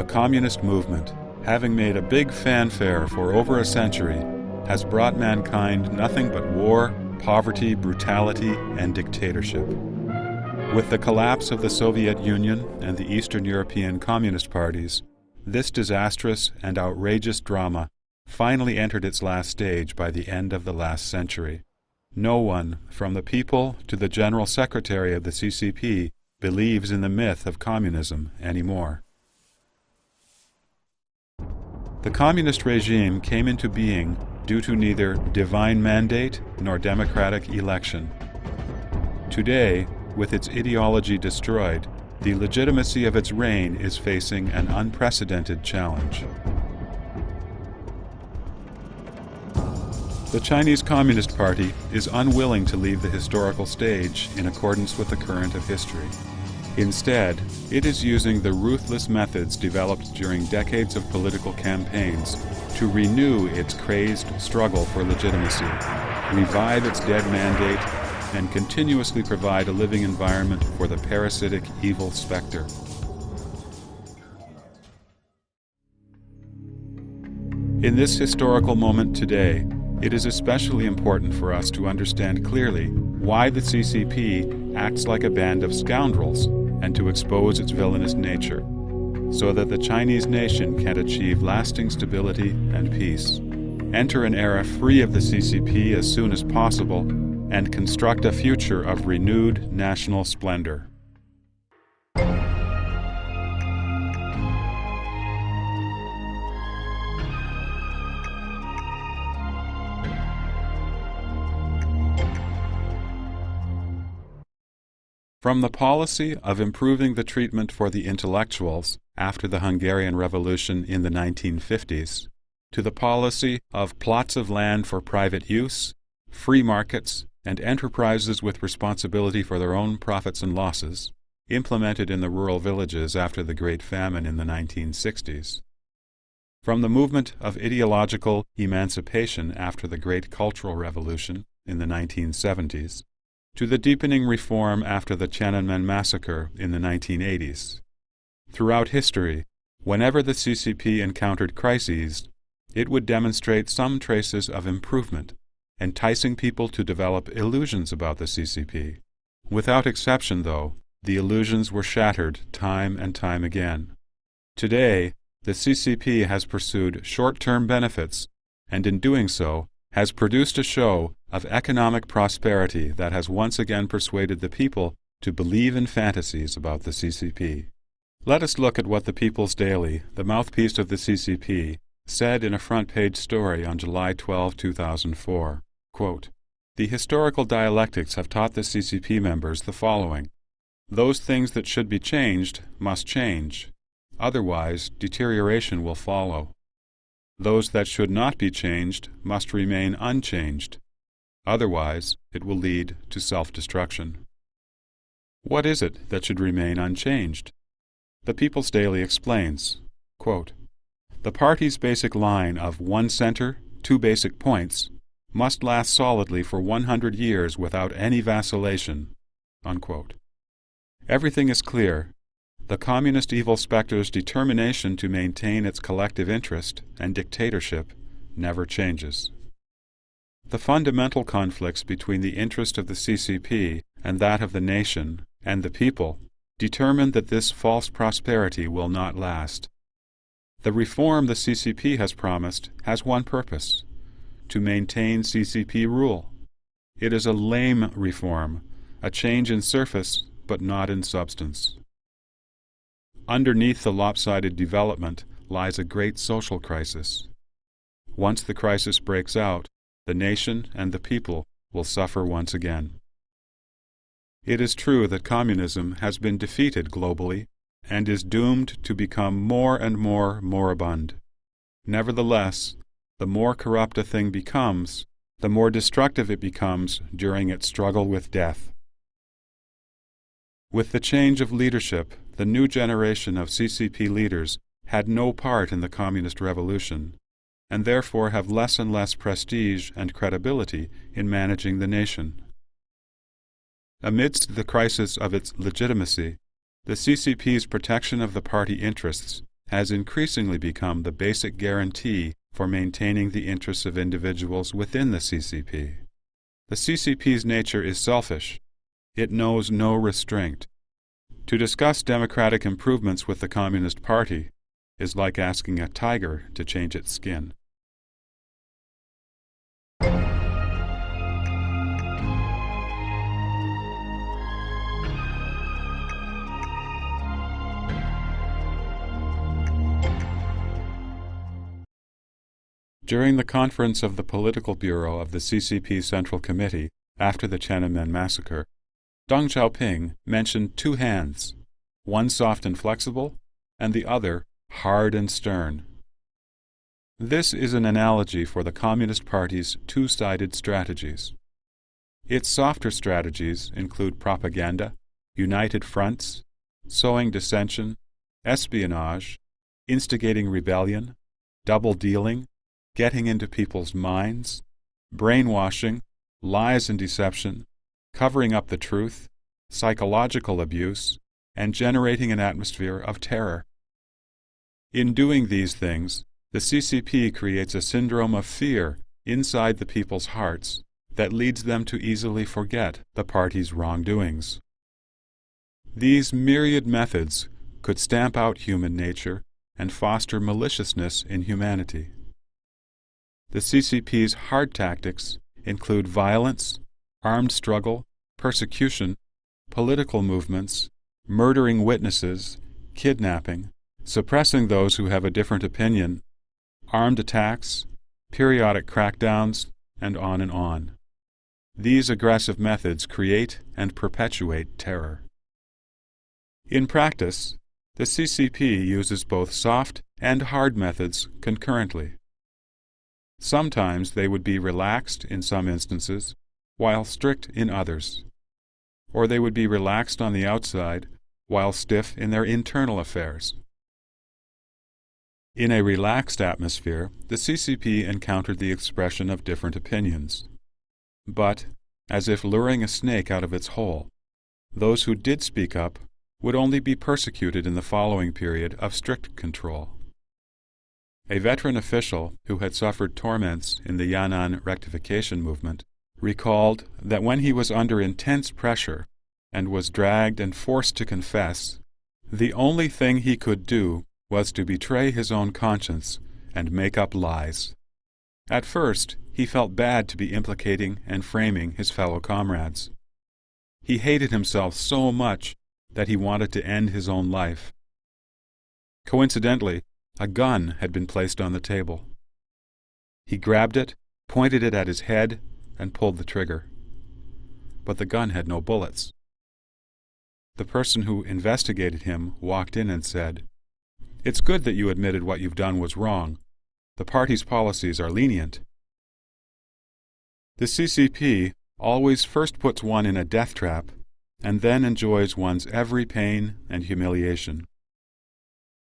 The communist movement, having made a big fanfare for over a century, has brought mankind nothing but war, poverty, brutality, and dictatorship. With the collapse of the Soviet Union and the Eastern European Communist parties, this disastrous and outrageous drama finally entered its last stage by the end of the last century. No one, from the people to the General Secretary of the CCP, believes in the myth of communism anymore. The communist regime came into being due to neither divine mandate nor democratic election. Today, with its ideology destroyed, the legitimacy of its reign is facing an unprecedented challenge. The Chinese Communist Party is unwilling to leave the historical stage in accordance with the current of history. Instead, it is using the ruthless methods developed during decades of political campaigns to renew its crazed struggle for legitimacy, revive its dead mandate, and continuously provide a living environment for the parasitic evil specter. In this historical moment today, it is especially important for us to understand clearly why the CCP acts like a band of scoundrels and to expose its villainous nature, so that the Chinese nation can achieve lasting stability and peace, enter an era free of the CCP as soon as possible, and construct a future of renewed national splendor. From the policy of improving the treatment for the intellectuals after the Hungarian Revolution in the 1950s, to the policy of plots of land for private use, free markets, and enterprises with responsibility for their own profits and losses, implemented in the rural villages after the Great Famine in the 1960s. From the movement of ideological emancipation after the Great Cultural Revolution in the 1970s, to the deepening reform after the Tiananmen massacre in the 1980s. Throughout history, whenever the CCP encountered crises, it would demonstrate some traces of improvement, enticing people to develop illusions about the CCP. Without exception, though, the illusions were shattered time and time again. Today, the CCP has pursued short-term benefits, and in doing so, has produced a show of economic prosperity that has once again persuaded the people to believe in fantasies about the CCP. Let us look at what the People's Daily, the mouthpiece of the CCP, said in a front-page story on July 12, 2004. Quote, "The historical dialectics have taught the CCP members the following. Those things that should be changed must change. Otherwise, deterioration will follow. Those that should not be changed must remain unchanged. Otherwise, it will lead to self-destruction." What is it that should remain unchanged? The People's Daily explains, quote, "The party's basic line of one center, two basic points must last solidly for 100 years without any vacillation." Unquote. Everything is clear. The communist evil specter's determination to maintain its collective interest and dictatorship never changes. The fundamental conflicts between the interest of the CCP and that of the nation and the people determine that this false prosperity will not last. The reform the CCP has promised has one purpose: to maintain CCP rule. It is a lame reform, a change in surface but not in substance. Underneath the lopsided development lies a great social crisis. Once the crisis breaks out, the nation and the people will suffer once again. It is true that communism has been defeated globally and is doomed to become more and more moribund. Nevertheless, the more corrupt a thing becomes, the more destructive it becomes during its struggle with death. With the change of leadership, the new generation of CCP leaders had no part in the communist revolution, and therefore have less and less prestige and credibility in managing the nation. Amidst the crisis of its legitimacy, the CCP's protection of the party interests has increasingly become the basic guarantee for maintaining the interests of individuals within the CCP. The CCP's nature is selfish. It knows no restraint. To discuss democratic improvements with the Communist Party is like asking a tiger to change its skin. During the conference of the Political Bureau of the CCP Central Committee after the Tiananmen massacre, Deng Xiaoping mentioned two hands, one soft and flexible, and the other hard and stern. This is an analogy for the Communist Party's two-sided strategies. Its softer strategies include propaganda, united fronts, sowing dissension, espionage, instigating rebellion, double-dealing, getting into people's minds, brainwashing, lies and deception, covering up the truth, psychological abuse, and generating an atmosphere of terror. In doing these things, the CCP creates a syndrome of fear inside the people's hearts that leads them to easily forget the party's wrongdoings. These myriad methods could stamp out human nature and foster maliciousness in humanity. The CCP's hard tactics include violence, armed struggle, persecution, political movements, murdering witnesses, kidnapping, suppressing those who have a different opinion, armed attacks, periodic crackdowns, and on and on. These aggressive methods create and perpetuate terror. In practice, the CCP uses both soft and hard methods concurrently. Sometimes they would be relaxed in some instances, while strict in others. Or they would be relaxed on the outside, while stiff in their internal affairs. In a relaxed atmosphere, the CCP encountered the expression of different opinions. But, as if luring a snake out of its hole, those who did speak up would only be persecuted in the following period of strict control. A veteran official who had suffered torments in the Yan'an rectification movement recalled that when he was under intense pressure and was dragged and forced to confess, the only thing he could do was to betray his own conscience and make up lies. At first, he felt bad to be implicating and framing his fellow comrades. He hated himself so much that he wanted to end his own life. Coincidentally, a gun had been placed on the table. He grabbed it, pointed it at his head, and pulled the trigger. But the gun had no bullets. The person who investigated him walked in and said, "It's good that you admitted what you've done was wrong. The party's policies are lenient." The CCP always first puts one in a death trap and then enjoys one's every pain and humiliation.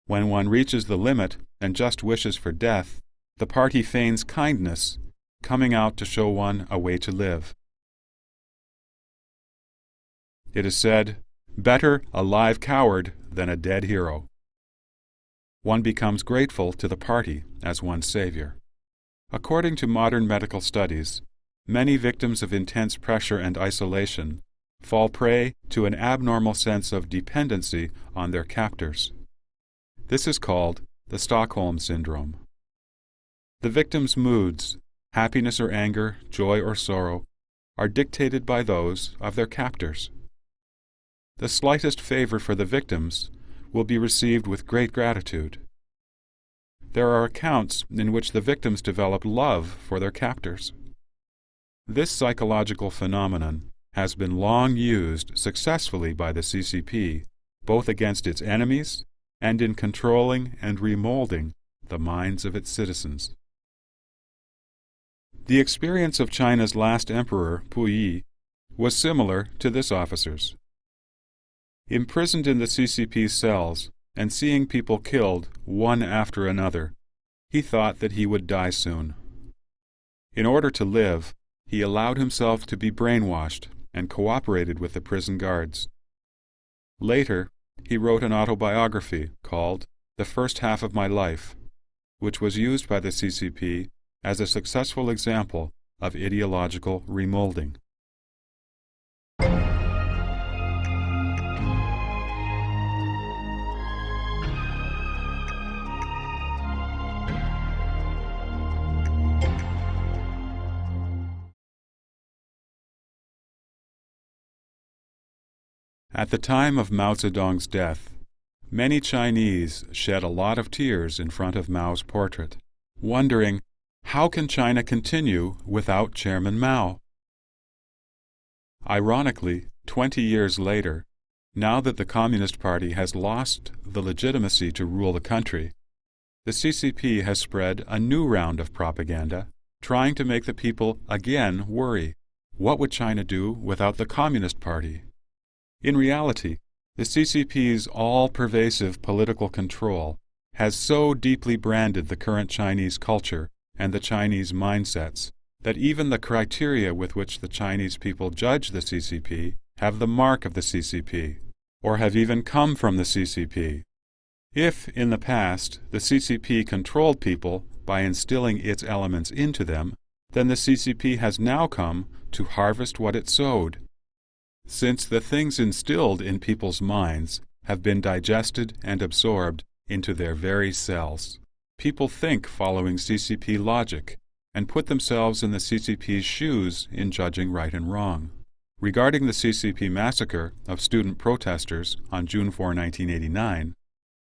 When one reaches the limit and just wishes for death, the party feigns kindness, coming out to show one a way to live. It is said, "Better a live coward than a dead hero." One becomes grateful to the party as one's savior. According to modern medical studies, many victims of intense pressure and isolation fall prey to an abnormal sense of dependency on their captors. This is called the Stockholm Syndrome. The victim's moods, happiness or anger, joy or sorrow, are dictated by those of their captors. The slightest favor for the victims will be received with great gratitude. There are accounts in which the victims develop love for their captors. This psychological phenomenon has been long used successfully by the CCP, both against its enemies and in controlling and remolding the minds of its citizens. The experience of China's last emperor, Puyi, was similar to this officer's. Imprisoned in the CCP cells and seeing people killed one after another, he thought that he would die soon. In order to live, he allowed himself to be brainwashed and cooperated with the prison guards. Later, he wrote an autobiography called the first half of my life, which was used by the CCP as a successful example of ideological remolding. At the time of Mao Zedong's death, many Chinese shed a lot of tears in front of Mao's portrait, wondering, how can China continue without Chairman Mao? Ironically, 20 years later, now that the Communist Party has lost the legitimacy to rule the country, the CCP has spread a new round of propaganda, trying to make the people again worry. What would China do without the Communist Party? In reality, the CCP's all-pervasive political control has so deeply branded the current Chinese culture and the Chinese mindsets that even the criteria with which the Chinese people judge the CCP have the mark of the CCP, or have even come from the CCP. If, in the past, the CCP controlled people by instilling its elements into them, then the CCP has now come to harvest what it sowed. Since the things instilled in people's minds have been digested and absorbed into their very cells, people think following CCP logic and put themselves in the CCP's shoes in judging right and wrong. Regarding the CCP massacre of student protesters on June 4, 1989,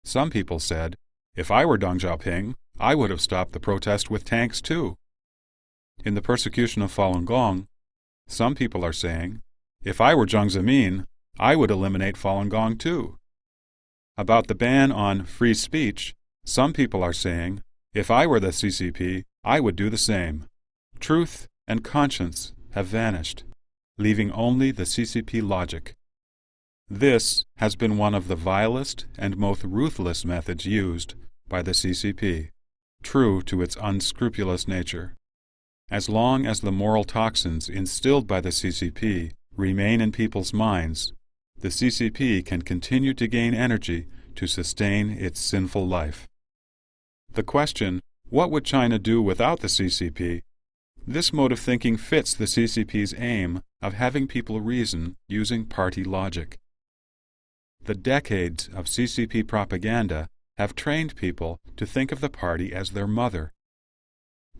some people said, if I were Deng Xiaoping, I would have stopped the protest with tanks too. In the persecution of Falun Gong, some people are saying, if I were Jiang Zemin, I would eliminate Falun Gong too. About the ban on free speech, some people are saying, if I were the CCP, I would do the same. Truth and conscience have vanished, leaving only the CCP logic. This has been one of the vilest and most ruthless methods used by the CCP, true to its unscrupulous nature. As long as the moral toxins instilled by the CCP remain in people's minds, the CCP can continue to gain energy to sustain its sinful life. The question, what would China do without the CCP? This mode of thinking fits the CCP's aim of having people reason using party logic. The decades of CCP propaganda have trained people to think of the party as their mother.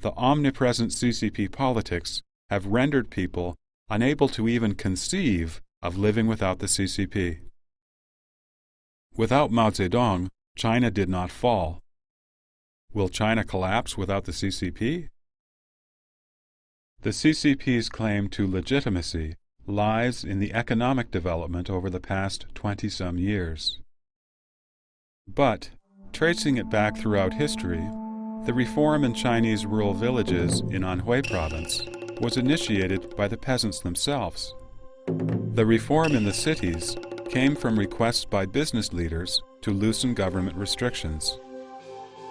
The omnipresent CCP politics have rendered people unable to even conceive of living without the CCP. Without Mao Zedong, China did not fall. Will China collapse without the CCP? The CCP's claim to legitimacy lies in the economic development over the past 20-some years. But, tracing it back throughout history, the reform in Chinese rural villages in Anhui province was initiated by the peasants themselves. The reform in the cities came from requests by business leaders to loosen government restrictions.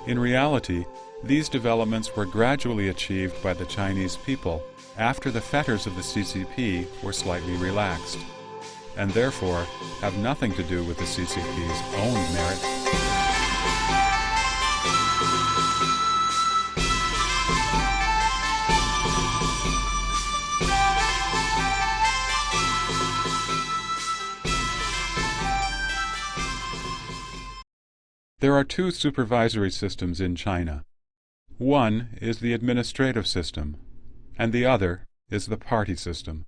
In reality, these developments were gradually achieved by the Chinese people after the fetters of the CCP were slightly relaxed, and therefore have nothing to do with the CCP's own merit. There are two supervisory systems in China. One is the administrative system, and the other is the party system.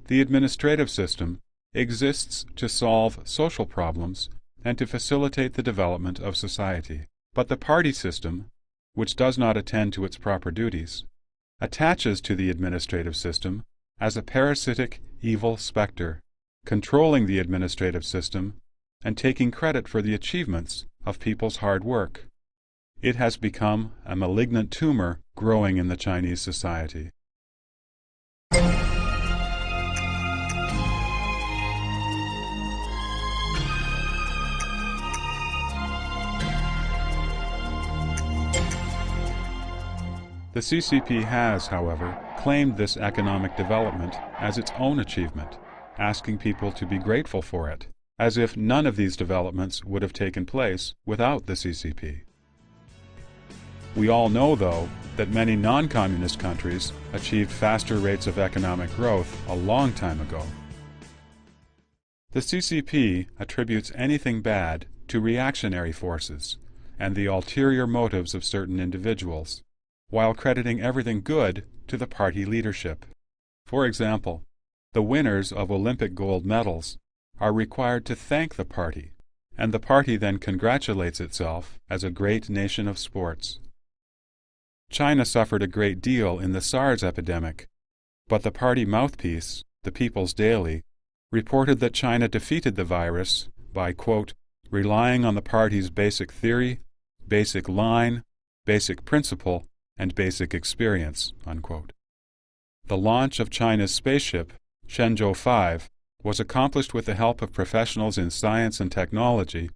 The administrative system exists to solve social problems and to facilitate the development of society. But the party system, which does not attend to its proper duties, attaches to the administrative system as a parasitic evil specter, controlling the administrative system and taking credit for the achievements of people's hard work. It has become a malignant tumor growing in the Chinese society. The CCP has, however, claimed this economic development as its own achievement, asking people to be grateful for it, as if none of these developments would have taken place without the CCP. We all know, though, that many non-communist countries achieved faster rates of economic growth a long time ago. The CCP attributes anything bad to reactionary forces and the ulterior motives of certain individuals, while crediting everything good to the party leadership. For example, the winners of Olympic gold medals are required to thank the party, and the party then congratulates itself as a great nation of sports. China suffered a great deal in the SARS epidemic, but the party mouthpiece, the People's Daily, reported that China defeated the virus by, quote, relying on the party's basic theory, basic line, basic principle, and basic experience, unquote. The launch of China's spaceship, Shenzhou 5, was accomplished with the help of professionals in science and technology,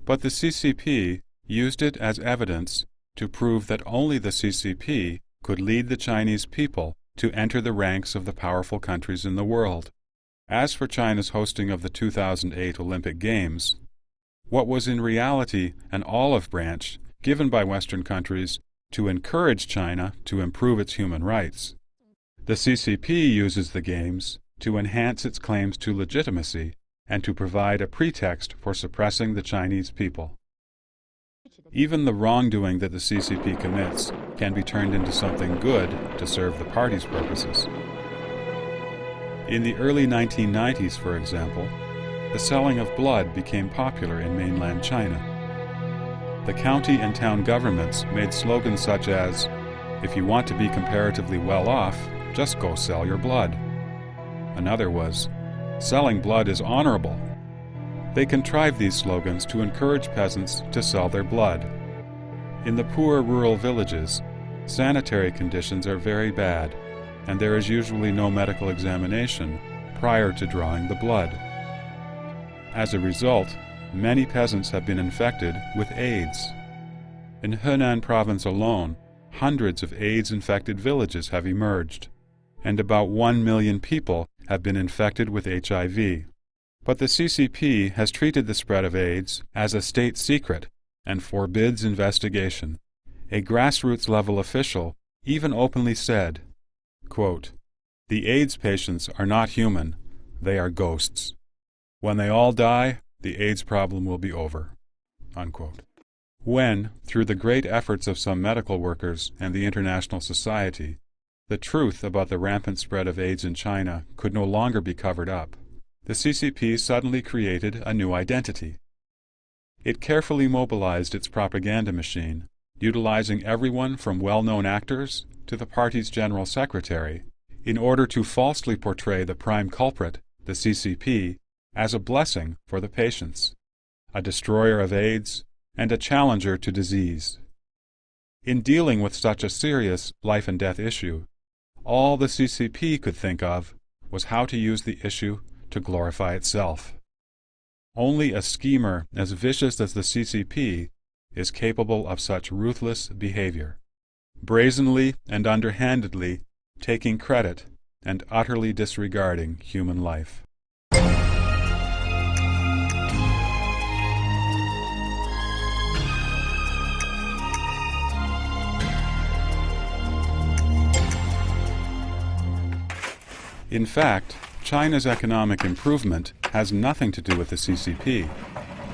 but the CCP used it as evidence to prove that only the CCP could lead the Chinese people to enter the ranks of the powerful countries in the world. As for China's hosting of the 2008 Olympic Games, what was in reality an olive branch given by Western countries to encourage China to improve its human rights, the CCP uses the Games to enhance its claims to legitimacy and to provide a pretext for suppressing the Chinese people. Even the wrongdoing that the CCP commits can be turned into something good to serve the party's purposes. In the early 1990s, for example, the selling of blood became popular in mainland China. The county and town governments made slogans such as, "If you want to be comparatively well off, just go sell your blood." Another was, "Selling blood is honorable." They contrived these slogans to encourage peasants to sell their blood. In the poor rural villages, sanitary conditions are very bad, and there is usually no medical examination prior to drawing the blood. As a result, many peasants have been infected with AIDS. In Henan province alone, hundreds of AIDS-infected villages have emerged, and about 1 million people have been infected with HIV. But the CCP has treated the spread of AIDS as a state secret and forbids investigation. A grassroots-level official even openly said, quote, "The AIDS patients are not human, they are ghosts. When they all die, the AIDS problem will be over." Unquote. When, through the great efforts of some medical workers and the international society, the truth about the rampant spread of AIDS in China could no longer be covered up, the CCP suddenly created a new identity. It carefully mobilized its propaganda machine, utilizing everyone from well-known actors to the party's general secretary, in order to falsely portray the prime culprit, the CCP, as a blessing for the patients, a destroyer of AIDS, and a challenger to disease. In dealing with such a serious life-and-death issue, all the CCP could think of was how to use the issue to glorify itself. Only a schemer as vicious as the CCP is capable of such ruthless behavior, brazenly and underhandedly taking credit and utterly disregarding human life. In fact, China's economic improvement has nothing to do with the CCP.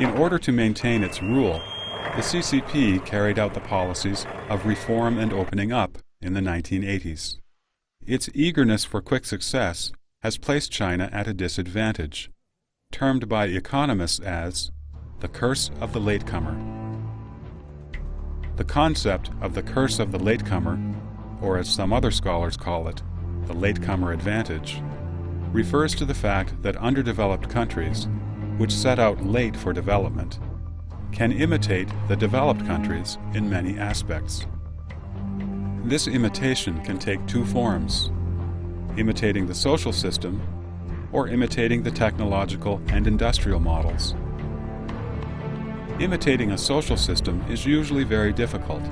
In order to maintain its rule, the CCP carried out the policies of reform and opening up in the 1980s. Its eagerness for quick success has placed China at a disadvantage, termed by economists as the curse of the latecomer. The concept of the curse of the latecomer, or as some other scholars call it, the latecomer advantage, refers to the fact that underdeveloped countries, which set out late for development, can imitate the developed countries in many aspects. This imitation can take two forms: imitating the social system or imitating the technological and industrial models. Imitating a social system is usually very difficult,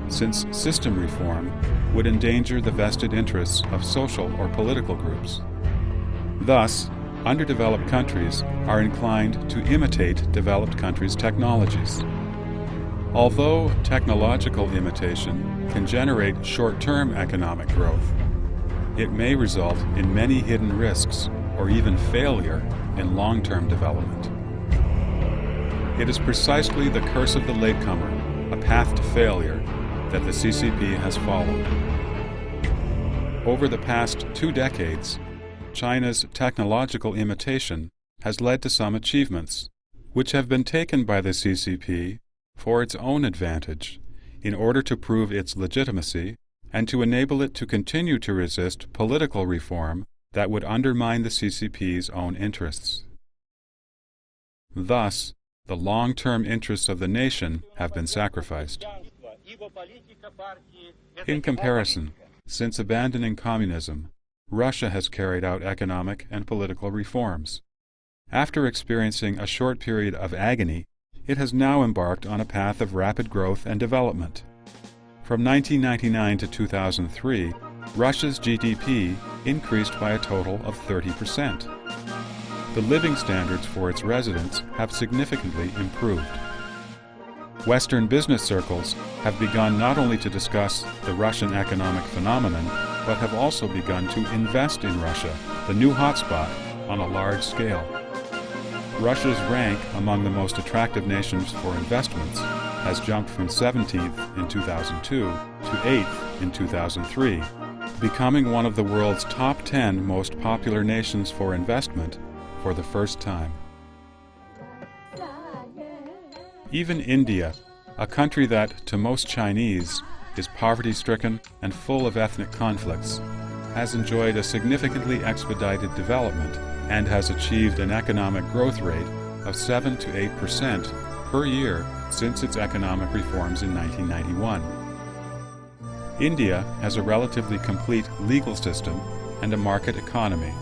since system reform would endanger the vested interests of social or political groups. Thus, underdeveloped countries are inclined to imitate developed countries' technologies. Although technological imitation can generate short-term economic growth, it may result in many hidden risks or even failure in long-term development. It is precisely the curse of the latecomer, a path to failure, that the CCP has followed. Over the past 2 decades, China's technological imitation has led to some achievements, which have been taken by the CCP for its own advantage, in order to prove its legitimacy and to enable it to continue to resist political reform that would undermine the CCP's own interests. Thus, the long-term interests of the nation have been sacrificed. In comparison, since abandoning communism, Russia has carried out economic and political reforms. After experiencing a short period of agony, it has now embarked on a path of rapid growth and development. From 1999 to 2003, Russia's GDP increased by a total of 30%. The living standards for its residents have significantly improved. Western business circles have begun not only to discuss the Russian economic phenomenon, but have also begun to invest in Russia, the new hotspot, on a large scale. Russia's rank among the most attractive nations for investments has jumped from 17th in 2002 to 8th in 2003, becoming one of the world's top 10 most popular nations for investment for the first time. Even India, a country that, to most Chinese, is poverty-stricken and full of ethnic conflicts, has enjoyed a significantly expedited development and has achieved an economic growth rate of 7 to 8% per year since its economic reforms in 1991. India has a relatively complete legal system and a market economy.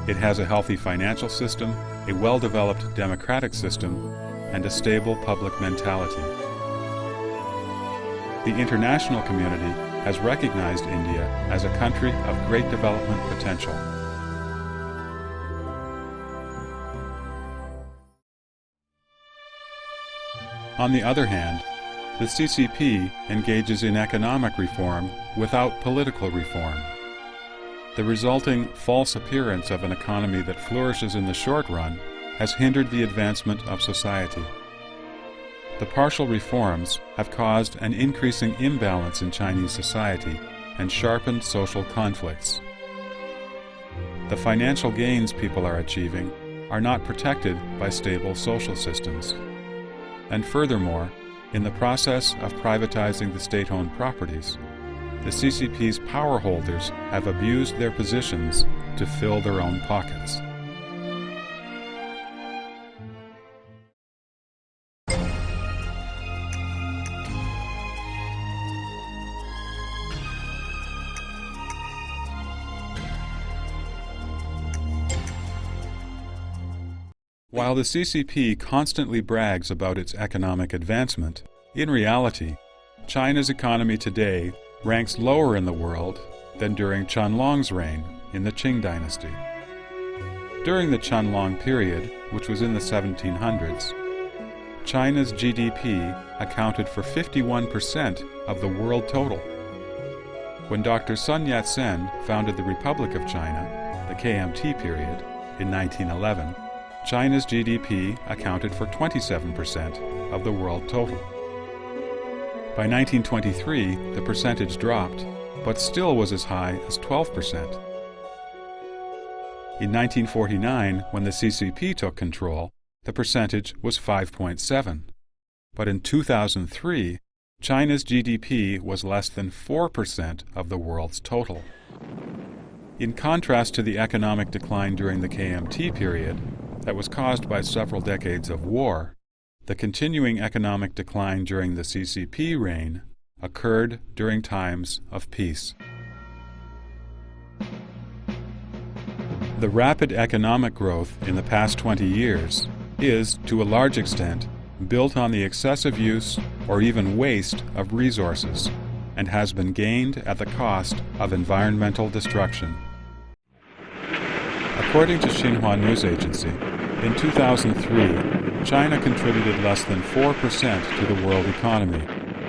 It has a healthy financial system, a well-developed democratic system, and a stable public mentality. The international community has recognized India as a country of great development potential. On the other hand, the CCP engages in economic reform without political reform. The resulting false appearance of an economy that flourishes in the short run has hindered the advancement of society. The partial reforms have caused an increasing imbalance in Chinese society and sharpened social conflicts. The financial gains people are achieving are not protected by stable social systems. And furthermore, in the process of privatizing the state-owned properties, the CCP's power holders have abused their positions to fill their own pockets. While the CCP constantly brags about its economic advancement, in reality, China's economy today ranks lower in the world than during Qianlong's reign in the Qing dynasty. During the Qianlong period, which was in the 1700s, China's GDP accounted for 51% of the world total. When Dr. Sun Yat-sen founded the Republic of China, the KMT period, in 1911, China's GDP accounted for 27% of the world total. By 1923, the percentage dropped, but still was as high as 12%. In 1949, when the CCP took control, the percentage was 5.7%. But in 2003, China's GDP was less than 4% of the world's total. In contrast to the economic decline during the KMT period, that was caused by several decades of war, the continuing economic decline during the CCP reign occurred during times of peace. The rapid economic growth in the past 20 years is, to a large extent, built on the excessive use or even waste of resources and has been gained at the cost of environmental destruction. According to Xinhua News Agency, in 2003, China contributed less than 4% to the world economy,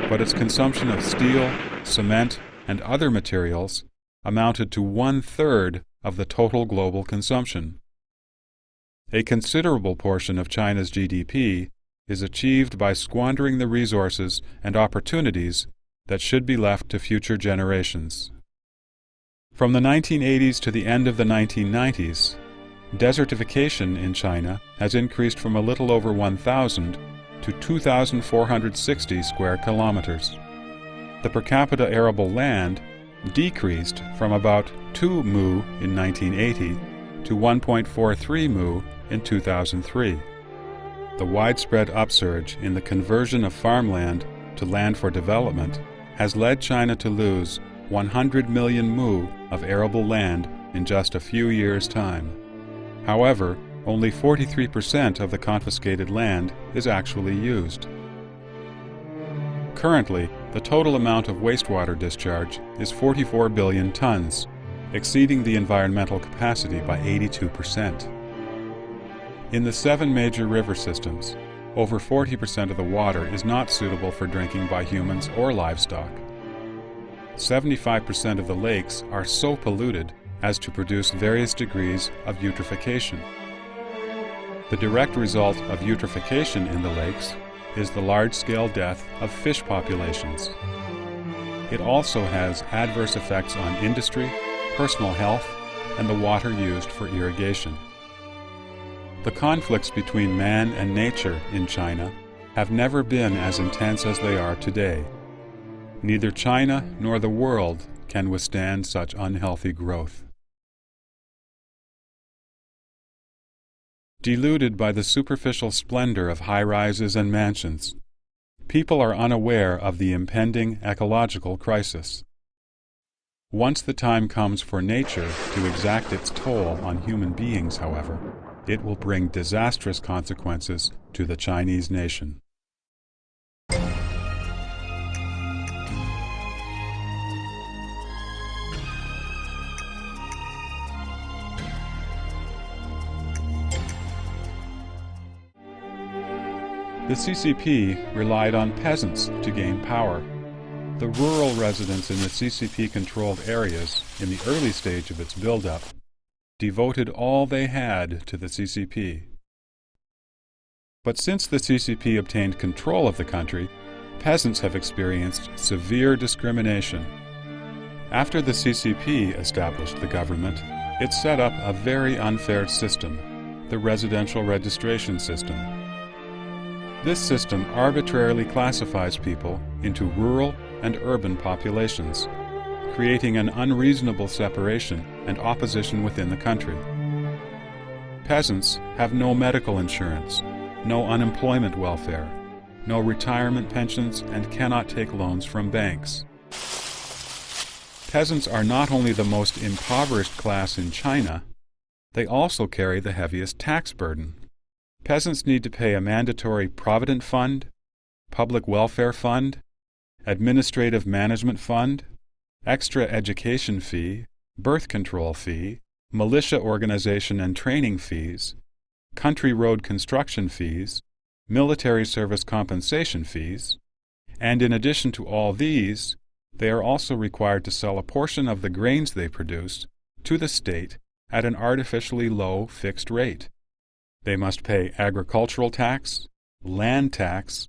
but its consumption of steel, cement, and other materials amounted to 1/3 of the total global consumption. A considerable portion of China's GDP is achieved by squandering the resources and opportunities that should be left to future generations. From the 1980s to the end of the 1990s, desertification in China has increased from a little over 1,000 to 2,460 square kilometers. The per capita arable land decreased from about 2 mu in 1980 to 1.43 mu in 2003. The widespread upsurge in the conversion of farmland to land for development has led China to lose 100 million mu of arable land in just a few years' time. However, only 43% of the confiscated land is actually used. Currently, the total amount of wastewater discharge is 44 billion tons, exceeding the environmental capacity by 82%. In the 7 major river systems, over 40% of the water is not suitable for drinking by humans or livestock. 75% of the lakes are so polluted as to produce various degrees of eutrophication. The direct result of eutrophication in the lakes is the large-scale death of fish populations. It also has adverse effects on industry, personal health, and the water used for irrigation. The conflicts between man and nature in China have never been as intense as they are today. Neither China nor the world can withstand such unhealthy growth. Deluded by the superficial splendor of high-rises and mansions, people are unaware of the impending ecological crisis. Once the time comes for nature to exact its toll on human beings, however, it will bring disastrous consequences to the Chinese nation. The CCP relied on peasants to gain power. The rural residents in the CCP-controlled areas, in the early stage of its build-up, devoted all they had to the CCP. But since the CCP obtained control of the country, peasants have experienced severe discrimination. After the CCP established the government, it set up a very unfair system, the residential registration system. This system arbitrarily classifies people into rural and urban populations, creating an unreasonable separation and opposition within the country. Peasants have no medical insurance, no unemployment welfare, no retirement pensions, and cannot take loans from banks. Peasants are not only the most impoverished class in China, they also carry the heaviest tax burden. Peasants need to pay a mandatory provident fund, public welfare fund, administrative management fund, extra education fee, birth control fee, militia organization and training fees, country road construction fees, military service compensation fees, and in addition to all these, they are also required to sell a portion of the grains they produce to the state at an artificially low fixed rate. They must pay agricultural tax, land tax,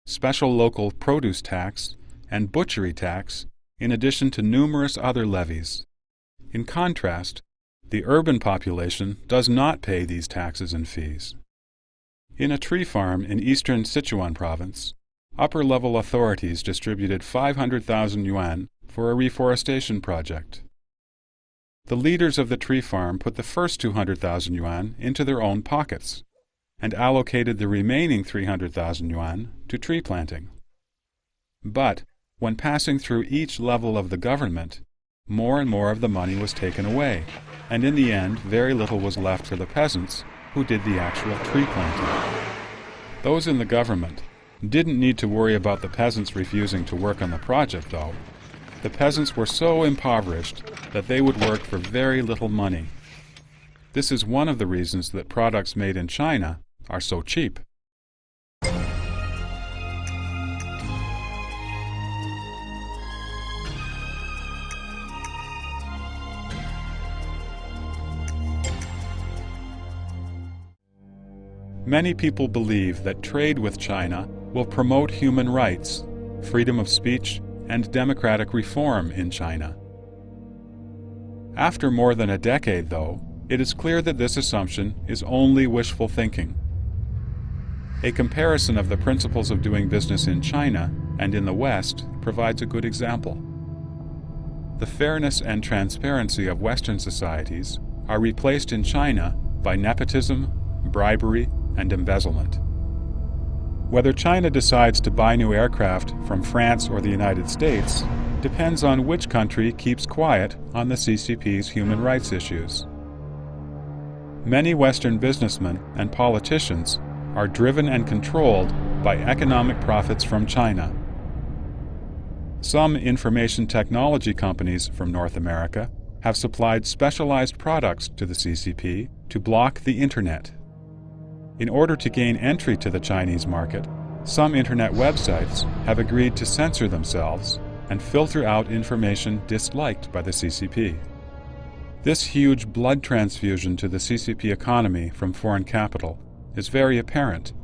special local produce tax, and butchery tax, in addition to numerous other levies. In contrast, the urban population does not pay these taxes and fees. In a tree farm in eastern Sichuan province, upper-level authorities distributed 500,000 yuan for a reforestation project. The leaders of the tree farm put the first 200,000 yuan into their own pockets and allocated the remaining 300,000 yuan to tree planting. But when passing through each level of the government, more and more of the money was taken away, and in the end very little was left for the peasants who did the actual tree planting. Those in the government didn't need to worry about the peasants refusing to work on the project, though. The peasants were so impoverished that they would work for very little money. This is one of the reasons that products made in China are so cheap. Many people believe that trade with China will promote human rights, freedom of speech, and democratic reform in China. After more than a decade, though, it is clear that this assumption is only wishful thinking. A comparison of the principles of doing business in China and in the West provides a good example. The fairness and transparency of Western societies are replaced in China by nepotism, bribery, and embezzlement. Whether China decides to buy new aircraft from France or the United States depends on which country keeps quiet on the CCP's human rights issues. Many Western businessmen and politicians are driven and controlled by economic profits from China. Some information technology companies from North America have supplied specialized products to the CCP to block the Internet. In order to gain entry to the Chinese market, some Internet websites have agreed to censor themselves and filter out information disliked by the CCP. This huge blood transfusion to the CCP economy from foreign capital is very apparent.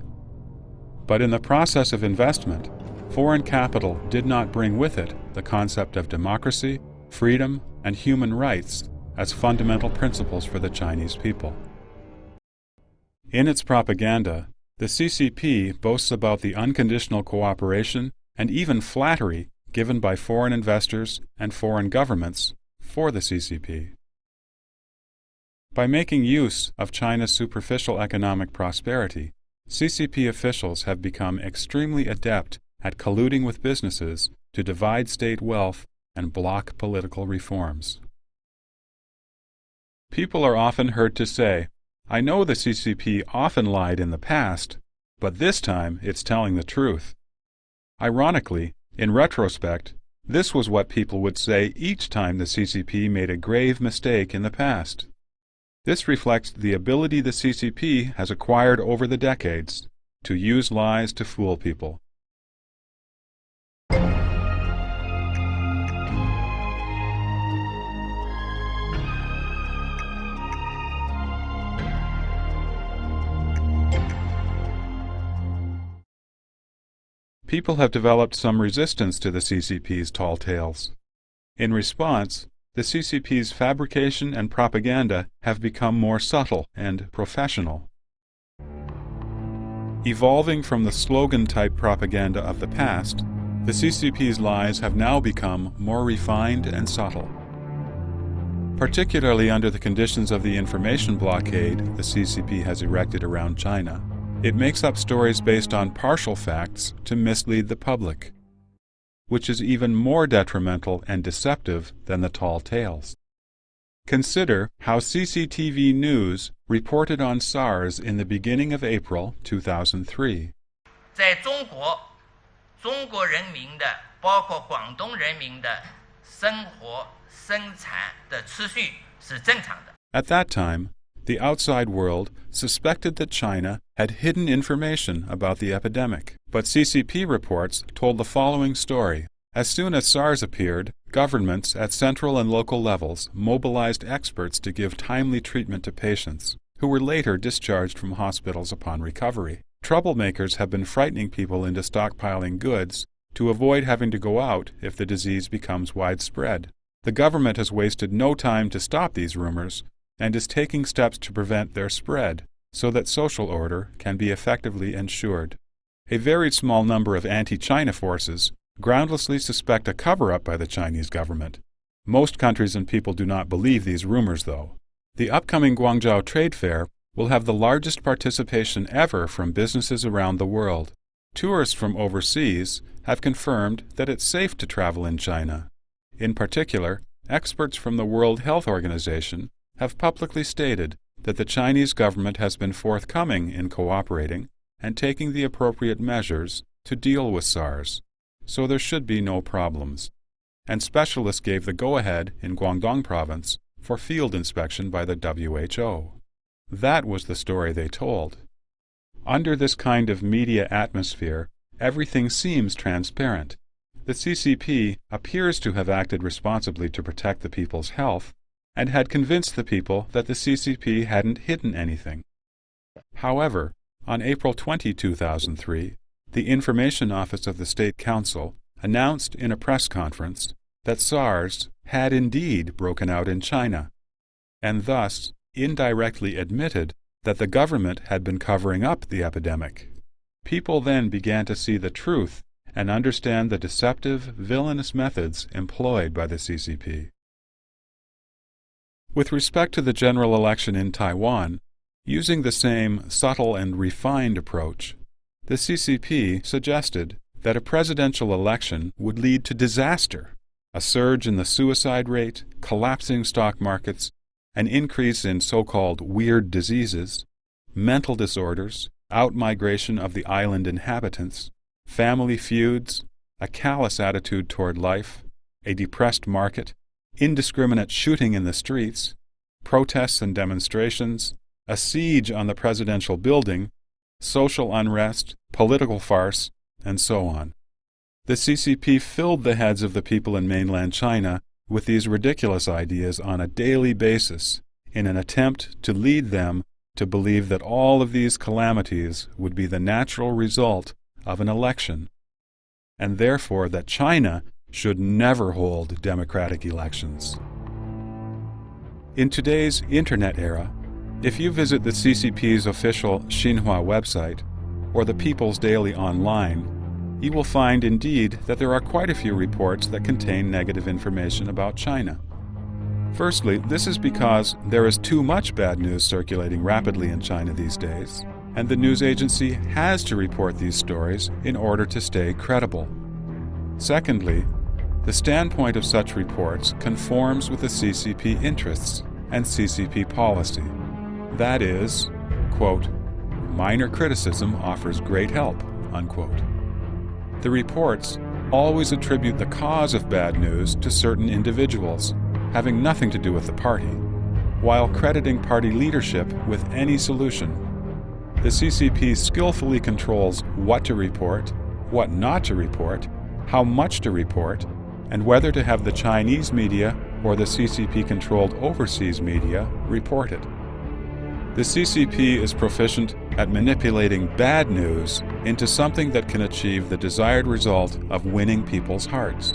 But in the process of investment, foreign capital did not bring with it the concept of democracy, freedom, and human rights as fundamental principles for the Chinese people. In its propaganda, the CCP boasts about the unconditional cooperation and even flattery given by foreign investors and foreign governments for the CCP. By making use of China's superficial economic prosperity, CCP officials have become extremely adept at colluding with businesses to divide state wealth and block political reforms. People are often heard to say, "I know the CCP often lied in the past, but this time it's telling the truth." Ironically, in retrospect, this was what people would say each time the CCP made a grave mistake in the past. This reflects the ability the CCP has acquired over the decades to use lies to fool people. People have developed some resistance to the CCP's tall tales. In response, the CCP's fabrication and propaganda have become more subtle and professional. Evolving from the slogan-type propaganda of the past, the CCP's lies have now become more refined and subtle. Particularly under the conditions of the information blockade the CCP has erected around China, it makes up stories based on partial facts to mislead the public, which is even more detrimental and deceptive than the tall tales. Consider how CCTV News reported on SARS in the beginning of April 2003. 在中国，中国人民的，包括广东人民的生活生产的秩序是正常的。 At that time, the outside world suspected that China had hidden information about the epidemic. But CCP reports told the following story. As soon as SARS appeared, governments at central and local levels mobilized experts to give timely treatment to patients, who were later discharged from hospitals upon recovery. Troublemakers have been frightening people into stockpiling goods to avoid having to go out if the disease becomes widespread. The government has wasted no time to stop these rumors and is taking steps to prevent their spread so that social order can be effectively ensured. A very small number of anti-China forces groundlessly suspect a cover-up by the Chinese government. Most countries and people do not believe these rumors, though. The upcoming Guangzhou Trade Fair will have the largest participation ever from businesses around the world. Tourists from overseas have confirmed that it's safe to travel in China. In particular, experts from the World Health Organization have publicly stated that the Chinese government has been forthcoming in cooperating and taking the appropriate measures to deal with SARS, so there should be no problems. And specialists gave the go-ahead in Guangdong province for field inspection by the WHO. That was the story they told. Under this kind of media atmosphere, everything seems transparent. The CCP appears to have acted responsibly to protect the people's health and had convinced the people that the CCP hadn't hidden anything. However, on April 20, 2003, the Information Office of the State Council announced in a press conference that SARS had indeed broken out in China, and thus indirectly admitted that the government had been covering up the epidemic. People then began to see the truth and understand the deceptive, villainous methods employed by the CCP. With respect to the general election in Taiwan, using the same subtle and refined approach, the CCP suggested that a presidential election would lead to disaster, a surge in the suicide rate, collapsing stock markets, an increase in so-called weird diseases, mental disorders, outmigration of the island inhabitants, family feuds, a callous attitude toward life, a depressed market, indiscriminate shooting in the streets, protests and demonstrations, a siege on the presidential building, social unrest, political farce, and so on. The CCP filled the heads of the people in mainland China with these ridiculous ideas on a daily basis in an attempt to lead them to believe that all of these calamities would be the natural result of an election, and therefore that China should never hold democratic elections. In today's Internet era, if you visit the CCP's official Xinhua website or the People's Daily online, you will find indeed that there are quite a few reports that contain negative information about China. Firstly, this is because there is too much bad news circulating rapidly in China these days, and the news agency has to report these stories in order to stay credible. Secondly, the standpoint of such reports conforms with the CCP interests and CCP policy. That is, quote, minor criticism offers great help, unquote. The reports always attribute the cause of bad news to certain individuals, having nothing to do with the party, while crediting party leadership with any solution. The CCP skillfully controls what to report, what not to report, how much to report, and whether to have the Chinese media or the CCP-controlled overseas media report it. The CCP is proficient at manipulating bad news into something that can achieve the desired result of winning people's hearts.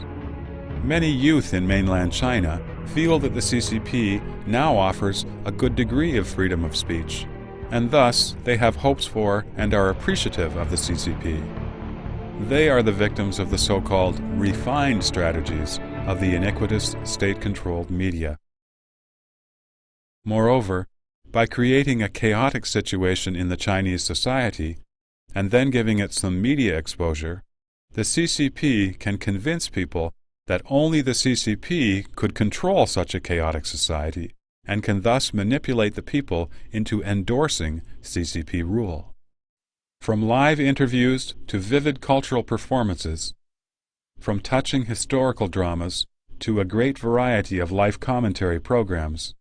Many youth in mainland China feel that the CCP now offers a good degree of freedom of speech, and thus they have hopes for and are appreciative of the CCP. They are the victims of the so-called refined strategies of the iniquitous state-controlled media. Moreover, by creating a chaotic situation in the Chinese society and then giving it some media exposure, the CCP can convince people that only the CCP could control such a chaotic society and can thus manipulate the people into endorsing CCP rule. From live interviews to vivid cultural performances, from touching historical dramas to a great variety of life commentary programs,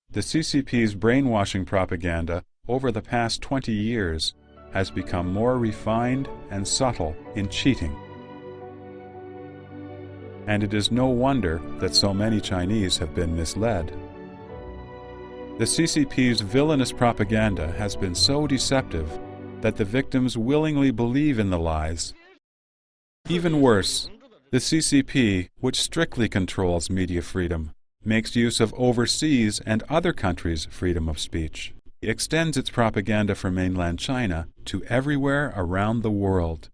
the CCP's brainwashing propaganda over the past 20 years has become more refined and subtle in cheating. And it is no wonder that so many Chinese have been misled. The CCP's villainous propaganda has been so deceptive that the victims willingly believe in the lies. Even worse, the CCP, which strictly controls media freedom, makes use of overseas and other countries' freedom of speech. It extends its propaganda from mainland China to everywhere around the world,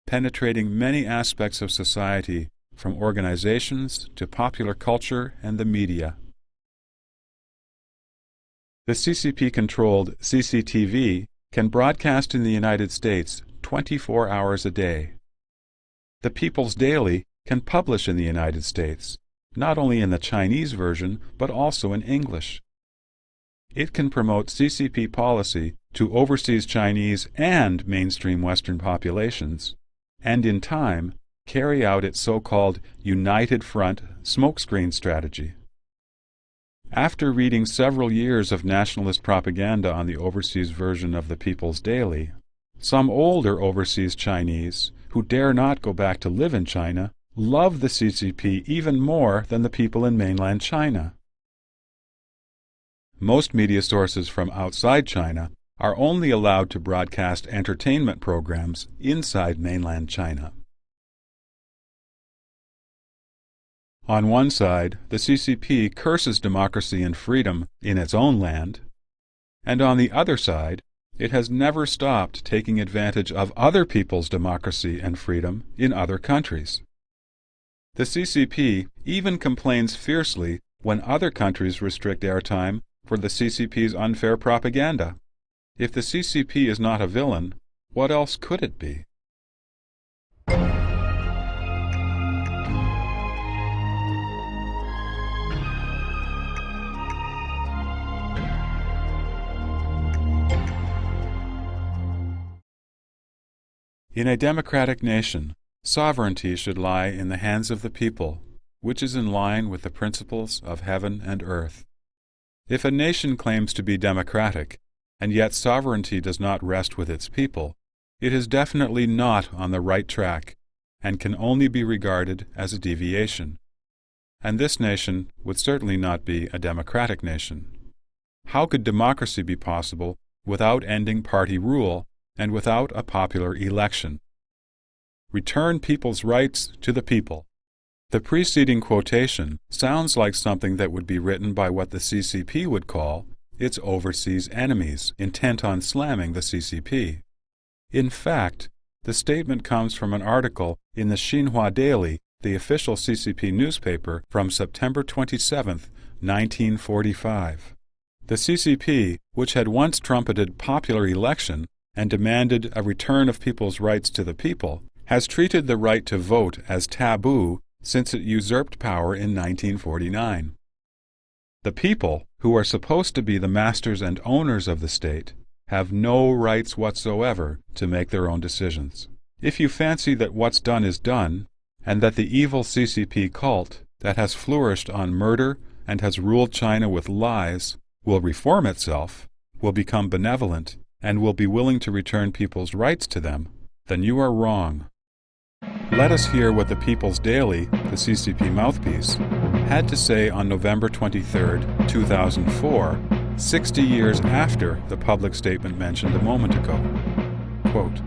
penetrating many aspects of society, from organizations to popular culture and the media. The CCP-controlled CCTV can broadcast in the United States 24 hours a day. The People's Daily can publish in the United States, not only in the Chinese version, but also in English. It can promote CCP policy to overseas Chinese and mainstream Western populations, and in time, carry out its so-called United Front smokescreen strategy. After reading several years of nationalist propaganda on the overseas version of the People's Daily, some older overseas Chinese, who dare not go back to live in China, love the CCP even more than the people in mainland China. Most media sources from outside China are only allowed to broadcast entertainment programs inside mainland China. On one side, the CCP curses democracy and freedom in its own land, and on the other side, it has never stopped taking advantage of other people's democracy and freedom in other countries. The CCP even complains fiercely when other countries restrict airtime for the CCP's unfair propaganda. If the CCP is not a villain, what else could it be? In a democratic nation, sovereignty should lie in the hands of the people, which is in line with the principles of heaven and earth. If a nation claims to be democratic, and yet sovereignty does not rest with its people, it is definitely not on the right track, and can only be regarded as a deviation. And this nation would certainly not be a democratic nation. How could democracy be possible without ending party rule and without a popular election? Return people's rights to the people. The preceding quotation sounds like something that would be written by what the CCP would call its overseas enemies, intent on slamming the CCP. In fact, the statement comes from an article in the Xinhua Daily, the official CCP newspaper, from September 27, 1945. The CCP, which had once trumpeted popular election and demanded a return of people's rights to the people, has treated the right to vote as taboo since it usurped power in 1949. The people, who are supposed to be the masters and owners of the state, have no rights whatsoever to make their own decisions. If you fancy that what's done is done, and that the evil CCP cult that has flourished on murder and has ruled China with lies will reform itself, will become benevolent, and will be willing to return people's rights to them, then you are wrong. Let us hear what the People's Daily, the CCP mouthpiece, had to say on November 23, 2004, 60 years after the public statement mentioned a moment ago. Quote,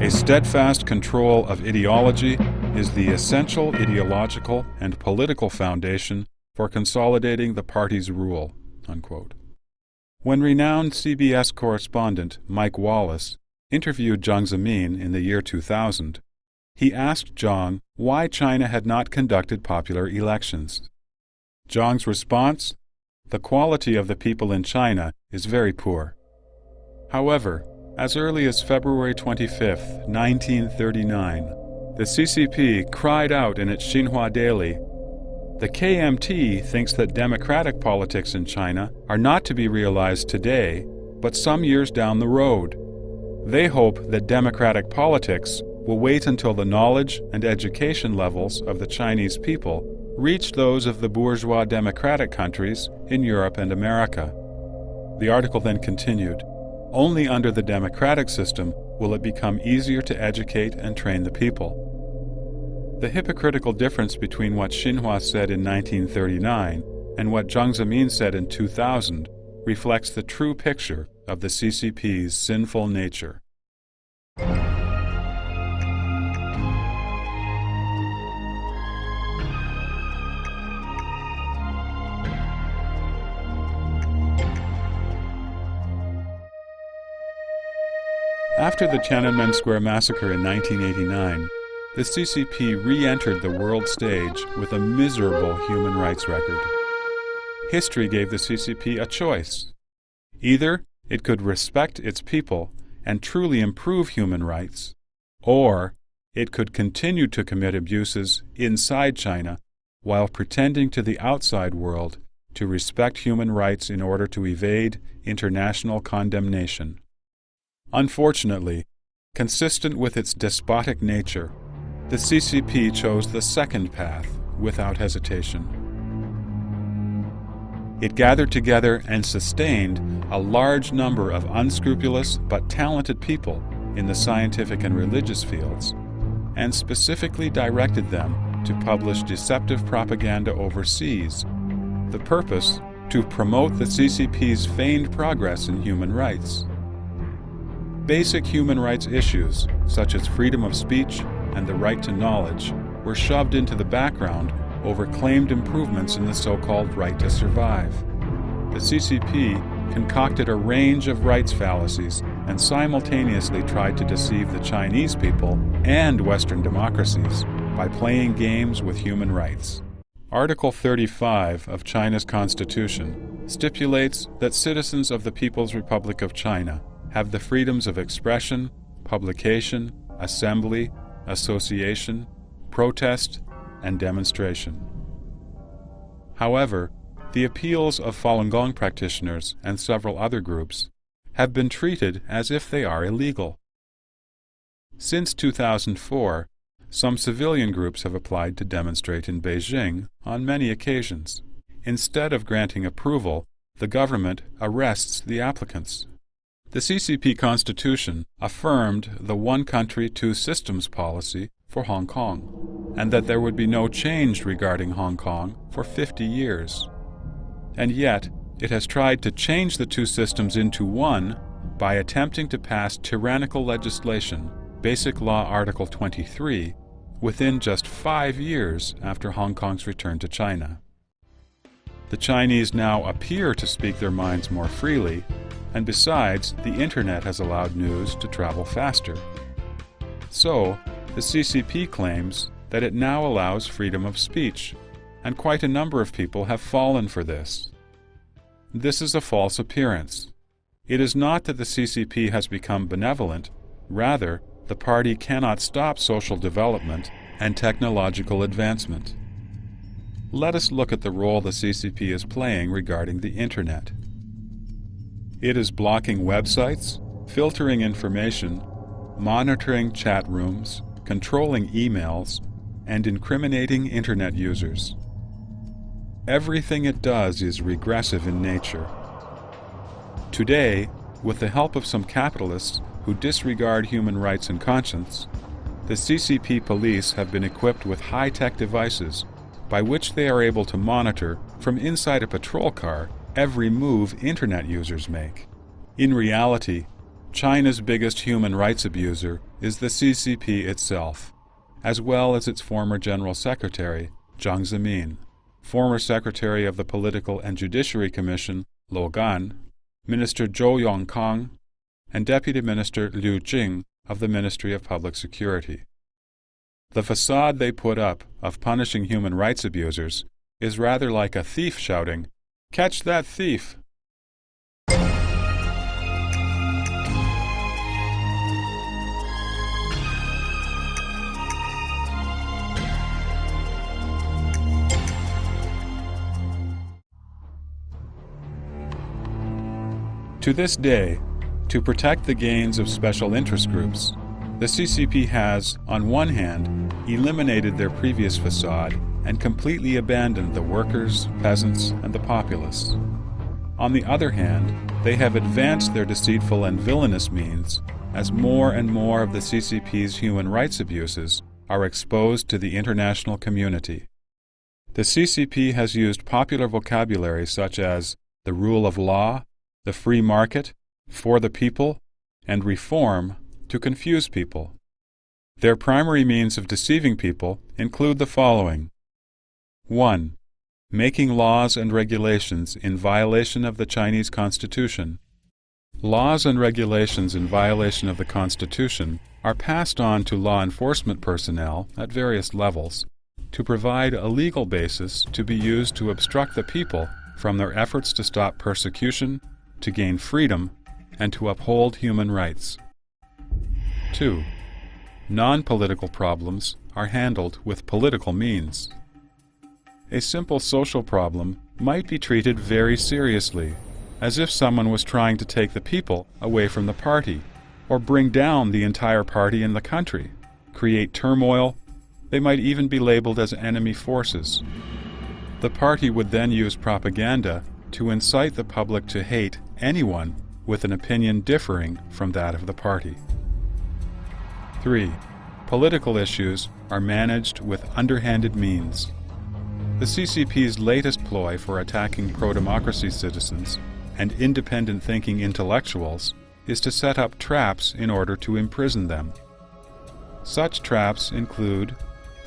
"A steadfast control of ideology is the essential ideological and political foundation for consolidating the party's rule." Unquote. When renowned CBS correspondent Mike Wallace interviewed Jiang Zemin in the year 2000, he asked Jiang why China had not conducted popular elections. Jiang's response: "The quality of the people in China is very poor." However, as early as February 25, 1939, the CCP cried out in its Xinhua Daily, "The KMT thinks that democratic politics in China are not to be realized today, but some years down the road. They hope that democratic politics will wait until the knowledge and education levels of the Chinese people reach those of the bourgeois democratic countries in Europe and America." The article then continued, "Only under the democratic system will it become easier to educate and train the people." The hypocritical difference between what Xinhua said in 1939 and what Jiang Zemin said in 2000 reflects the true picture of the CCP's sinful nature. After the Tiananmen Square massacre in 1989, the CCP re-entered the world stage with a miserable human rights record. History gave the CCP a choice. Either it could respect its people and truly improve human rights, or it could continue to commit abuses inside China while pretending to the outside world to respect human rights in order to evade international condemnation. Unfortunately, consistent with its despotic nature, the CCP chose the second path without hesitation. It gathered together and sustained a large number of unscrupulous but talented people in the scientific and religious fields, and specifically directed them to publish deceptive propaganda overseas. The purpose: to promote the CCP's feigned progress in human rights. Basic human rights issues, such as freedom of speech and the right to knowledge, were shoved into the background over claimed improvements in the so-called right to survive. The CCP concocted a range of rights fallacies and simultaneously tried to deceive the Chinese people and Western democracies by playing games with human rights. Article 35 of China's Constitution stipulates that citizens of the People's Republic of China have the freedoms of expression, publication, assembly, association, protest, and demonstration. However, the appeals of Falun Gong practitioners and several other groups have been treated as if they are illegal. Since 2004, some civilian groups have applied to demonstrate in Beijing on many occasions. Instead of granting approval, the government arrests the applicants. The CCP Constitution affirmed the one country, two systems policy for Hong Kong, and that there would be no change regarding Hong Kong for 50 years. And yet, it has tried to change the two systems into one by attempting to pass tyrannical legislation, Basic Law Article 23, within just 5 years after Hong Kong's return to China. The Chinese now appear to speak their minds more freely, and besides, the Internet has allowed news to travel faster. So, the CCP claims that it now allows freedom of speech, and quite a number of people have fallen for this. This is a false appearance. It is not that the CCP has become benevolent, rather, the party cannot stop social development and technological advancement. Let us look at the role the CCP is playing regarding the Internet. It is blocking websites, filtering information, monitoring chat rooms, controlling emails, and incriminating Internet users. Everything it does is regressive in nature. Today, with the help of some capitalists who disregard human rights and conscience, the CCP police have been equipped with high-tech devices by which they are able to monitor from inside a patrol car every move Internet users make. In reality, China's biggest human rights abuser is the CCP itself, as well as its former General Secretary, Jiang Zemin, former Secretary of the Political and Judiciary Commission, Luo Gan, Minister Zhou Yongkang, and Deputy Minister Liu Jing of the Ministry of Public Security. The facade they put up of punishing human rights abusers is rather like a thief shouting, "Catch that thief!" To this day, to protect the gains of special interest groups, the CCP has, on one hand, eliminated their previous facade and completely abandoned the workers, peasants, and the populace. On the other hand, they have advanced their deceitful and villainous means as more and more of the CCP's human rights abuses are exposed to the international community. The CCP has used popular vocabulary such as the rule of law, the free market, for the people, and reform to confuse people. Their primary means of deceiving people include the following. 1. Making laws and regulations in violation of the Chinese Constitution. Laws and regulations in violation of the Constitution are passed on to law enforcement personnel at various levels to provide a legal basis to be used to obstruct the people from their efforts to stop persecution, to gain freedom, and to uphold human rights. 2. Non-political problems are handled with political means. A simple social problem might be treated very seriously, as if someone was trying to take the people away from the party, or bring down the entire party in the country, create turmoil. They might even be labeled as enemy forces. The party would then use propaganda to incite the public to hate anyone with an opinion differing from that of the party. 3. Political issues are managed with underhanded means. The CCP's latest ploy for attacking pro-democracy citizens and independent-thinking intellectuals is to set up traps in order to imprison them. Such traps include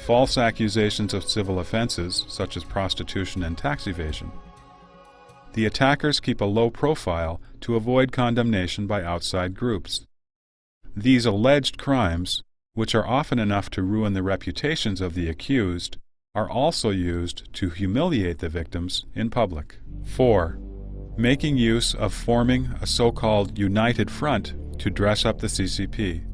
false accusations of civil offenses such as prostitution and tax evasion. The attackers keep a low profile to avoid condemnation by outside groups. These alleged crimes, which are often enough to ruin the reputations of the accused, are also used to humiliate the victims in public. 4. Making use of forming a so-called united front to dress up the CCP.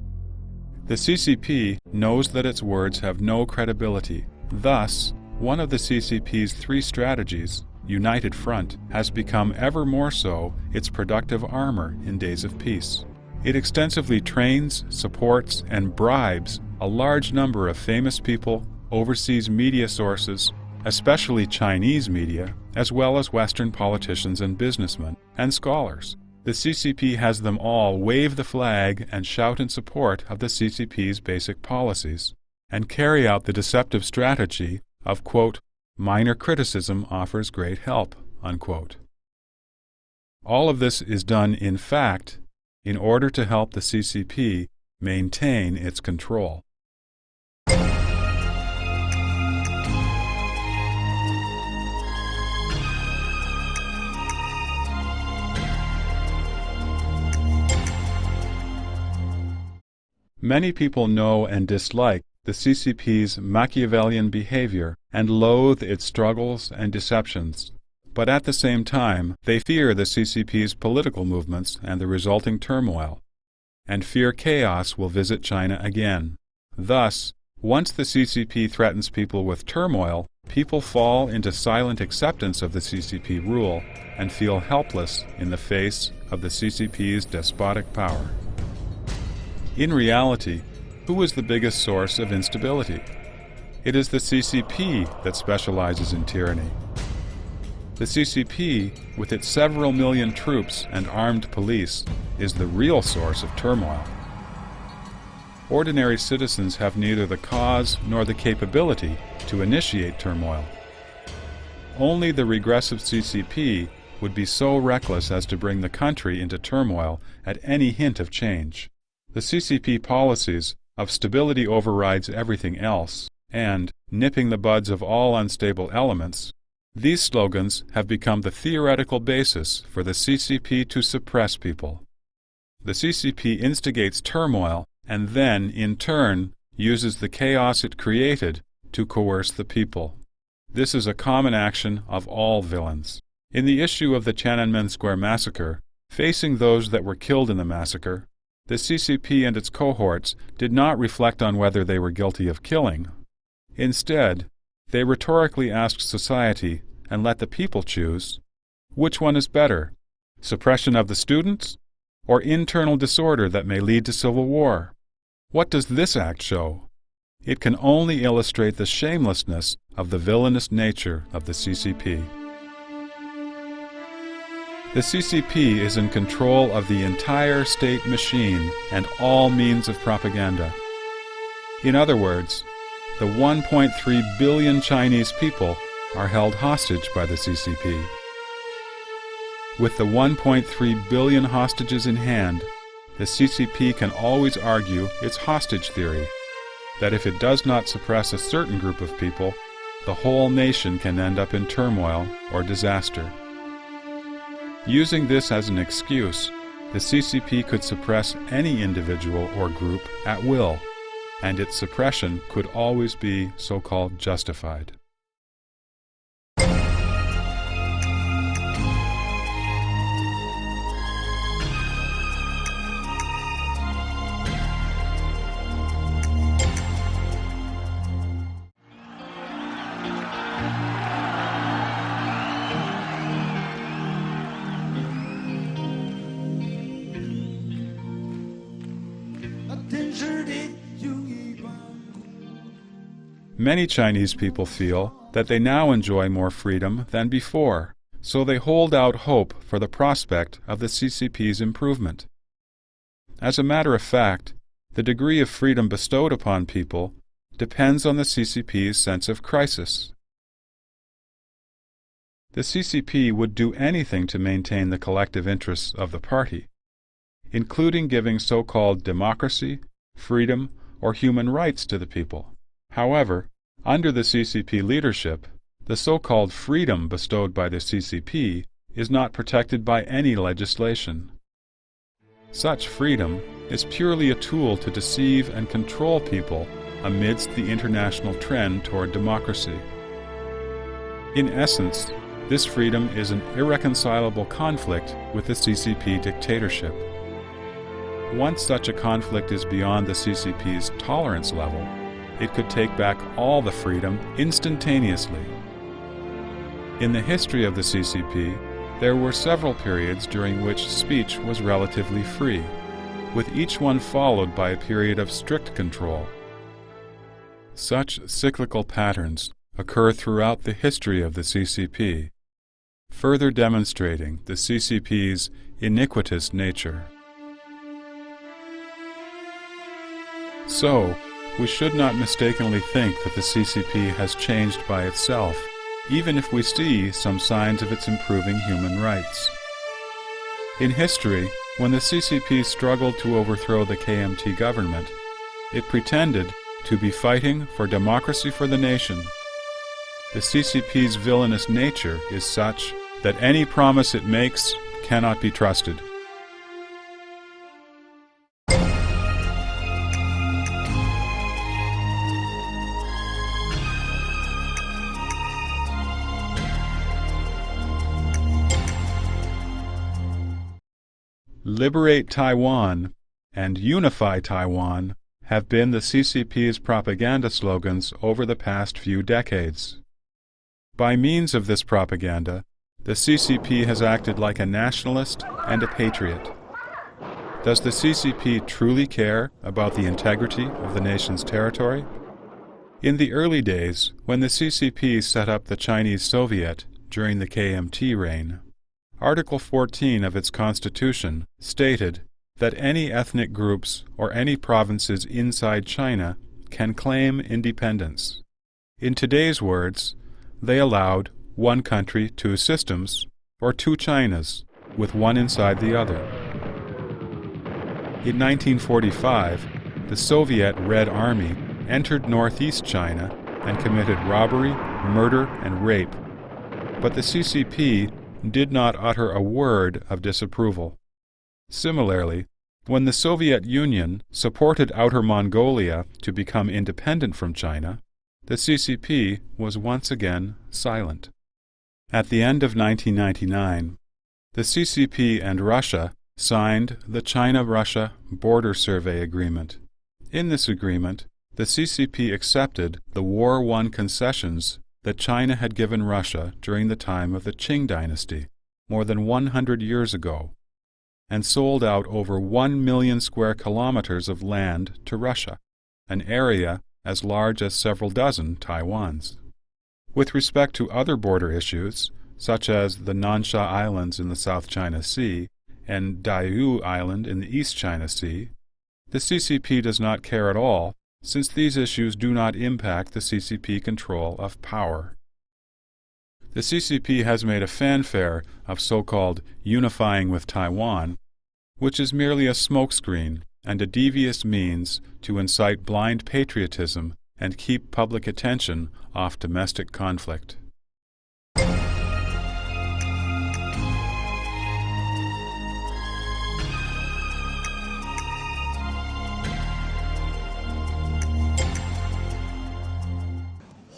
The CCP knows that its words have no credibility. Thus, one of the CCP's 3 strategies, United Front, has become ever more so its productive armor in days of peace. It extensively trains, supports, and bribes a large number of famous people, overseas media sources, especially Chinese media, as well as Western politicians and businessmen, and scholars. The CCP has them all wave the flag and shout in support of the CCP's basic policies, and carry out the deceptive strategy of, quote, minor criticism offers great help, unquote. All of this is done, in fact, in order to help the CCP maintain its control. Many people know and dislike the CCP's Machiavellian behavior and loathe its struggles and deceptions, but at the same time they fear the CCP's political movements and the resulting turmoil, and fear chaos will visit China again. Thus, once the CCP threatens people with turmoil, people fall into silent acceptance of the CCP rule and feel helpless in the face of the CCP's despotic power. In reality, who is the biggest source of instability? It is the CCP that specializes in tyranny. The CCP, with its several million troops and armed police, is the real source of turmoil. Ordinary citizens have neither the cause nor the capability to initiate turmoil. Only the regressive CCP would be so reckless as to bring the country into turmoil at any hint of change. The CCP policies of stability overrides everything else and nipping the buds of all unstable elements, these slogans have become the theoretical basis for the CCP to suppress people. The CCP instigates turmoil and then, in turn, uses the chaos it created to coerce the people. This is a common action of all villains. In the issue of the Tiananmen Square massacre, facing those that were killed in the massacre, the CCP and its cohorts did not reflect on whether they were guilty of killing. Instead, they rhetorically asked society, and let the people choose, which one is better, suppression of the students, or internal disorder that may lead to civil war? What does this act show? It can only illustrate the shamelessness of the villainous nature of the CCP. The CCP is in control of the entire state machine and all means of propaganda. In other words, the 1.3 billion Chinese people are held hostage by the CCP. With the 1.3 billion hostages in hand, the CCP can always argue its hostage theory, that if it does not suppress a certain group of people, the whole nation can end up in turmoil or disaster. Using this as an excuse, the CCP could suppress any individual or group at will, and its suppression could always be so-called justified. Many Chinese people feel that they now enjoy more freedom than before so they hold out hope for the prospect of the CCP's improvement. As a matter of fact, the degree of freedom bestowed upon people depends on the CCP's sense of crisis. The CCP would do anything to maintain the collective interests of the party, including giving so-called democracy, freedom, or human rights to the people. However, under the CCP leadership, the so-called freedom bestowed by the CCP is not protected by any legislation. Such freedom is purely a tool to deceive and control people amidst the international trend toward democracy. In essence, this freedom is an irreconcilable conflict with the CCP dictatorship. Once such a conflict is beyond the CCP's tolerance level, it could take back all the freedom instantaneously. In the history of the CCP, there were several periods during which speech was relatively free, with each one followed by a period of strict control. Such cyclical patterns occur throughout the history of the CCP, further demonstrating the CCP's iniquitous nature. So, we should not mistakenly think that the CCP has changed by itself, even if we see some signs of its improving human rights. In history, when the CCP struggled to overthrow the KMT government, it pretended to be fighting for democracy for the nation. The CCP's villainous nature is such that any promise it makes cannot be trusted. Liberate Taiwan and Unify Taiwan have been the CCP's propaganda slogans over the past few decades. By means of this propaganda, the CCP has acted like a nationalist and a patriot. Does the CCP truly care about the integrity of the nation's territory? In the early days, when the CCP set up the Chinese Soviet during the KMT reign, Article 14 of its constitution stated that any ethnic groups or any provinces inside China can claim independence. In today's words, they allowed one country, two systems, or two Chinas, with one inside the other. In 1945, the Soviet Red Army entered northeast China and committed robbery, murder, and rape, but the CCP did not utter a word of disapproval. Similarly, when the Soviet Union supported Outer Mongolia to become independent from China, the CCP was once again silent. At the end of 1999, the CCP and Russia signed the China-Russia Border Survey Agreement. In this agreement, the CCP accepted the war-won concessions that China had given Russia during the time of the Qing Dynasty, more than 100 years ago, and sold out over 1 million square kilometers of land to Russia, an area as large as several dozen Taiwans. With respect to other border issues, such as the Nansha Islands in the South China Sea and Diaoyu Island in the East China Sea, the CCP does not care at all, since these issues do not impact the CCP control of power. The CCP has made a fanfare of so-called unifying with Taiwan, which is merely a smokescreen and a devious means to incite blind patriotism and keep public attention off domestic conflict.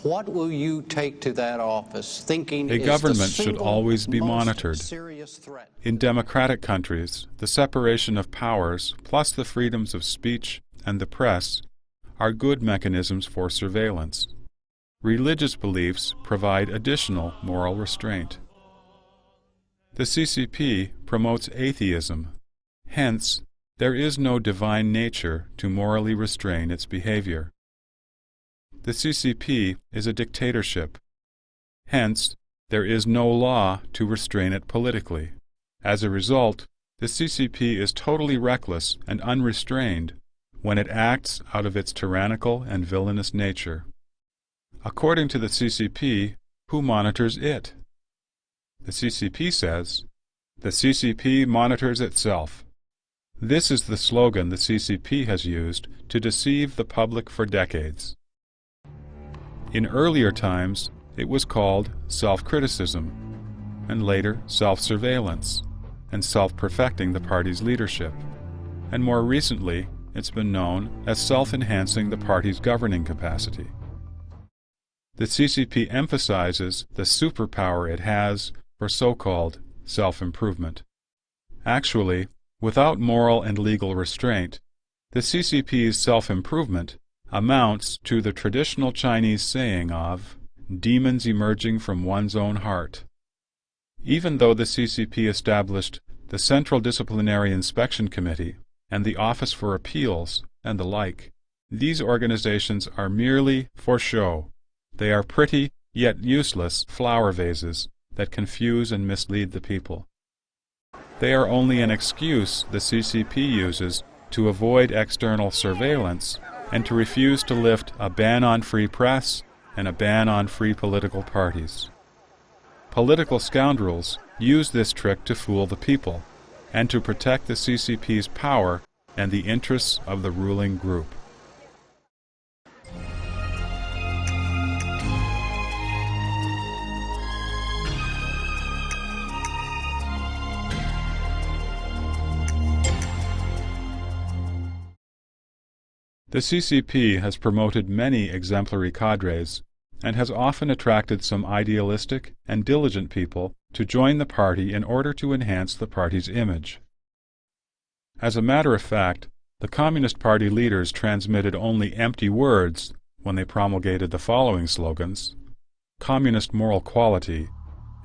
What will you take to that office thinking a government should always be monitored. In democratic countries, the separation of powers plus the freedoms of speech and the press are good mechanisms for surveillance. Religious beliefs provide additional moral restraint. The CCP promotes atheism. Hence, there is no divine nature to morally restrain its behavior. The CCP is a dictatorship. Hence, there is no law to restrain it politically. As a result, the CCP is totally reckless and unrestrained when it acts out of its tyrannical and villainous nature. According to the CCP, who monitors it? The CCP says, "The CCP monitors itself." This is the slogan the CCP has used to deceive the public for decades. In earlier times, it was called self-criticism, and later self-surveillance, and self-perfecting the party's leadership, and more recently, it's been known as self-enhancing the party's governing capacity. The CCP emphasizes the superpower it has for so-called self-improvement. Actually, without moral and legal restraint, the CCP's self-improvement amounts to the traditional Chinese saying of demons emerging from one's own heart. Even though the CCP established the Central Disciplinary Inspection Committee and the Office for Appeals and the like, these organizations are merely for show. They are pretty, yet useless, flower vases that confuse and mislead the people. They are only an excuse the CCP uses to avoid external surveillance and to refuse to lift a ban on free press and a ban on free political parties. Political scoundrels use this trick to fool the people and to protect the CCP's power and the interests of the ruling group. The CCP has promoted many exemplary cadres and has often attracted some idealistic and diligent people to join the party in order to enhance the party's image. As a matter of fact, the Communist Party leaders transmitted only empty words when they promulgated the following slogans: "Communist moral quality"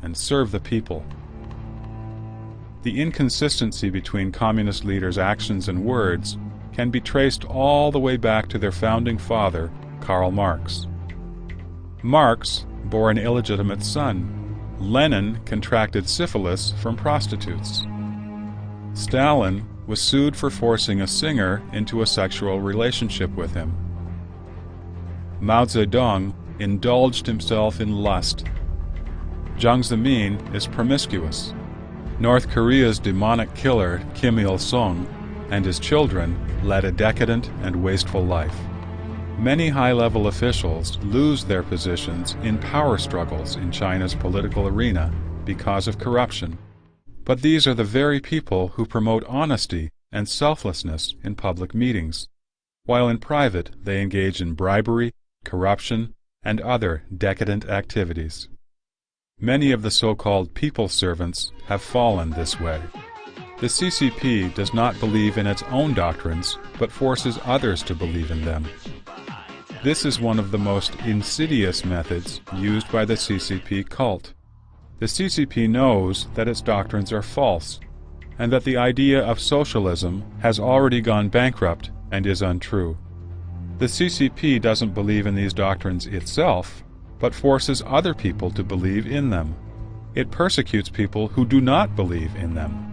and "Serve the people." The inconsistency between Communist leaders' actions and words can be traced all the way back to their founding father, Karl Marx. Marx bore an illegitimate son. Lenin contracted syphilis from prostitutes. Stalin was sued for forcing a singer into a sexual relationship with him. Mao Zedong indulged himself in lust. Jiang Zemin is promiscuous. North Korea's demonic killer Kim Il-sung and his children led a decadent and wasteful life. Many high-level officials lose their positions in power struggles in China's political arena because of corruption. But these are the very people who promote honesty and selflessness in public meetings, while in private they engage in bribery, corruption, and other decadent activities. Many of the so-called people servants have fallen this way. The CCP does not believe in its own doctrines, but forces others to believe in them. This is one of the most insidious methods used by the CCP cult. The CCP knows that its doctrines are false, and that the idea of socialism has already gone bankrupt and is untrue. The CCP doesn't believe in these doctrines itself, but forces other people to believe in them. It persecutes people who do not believe in them.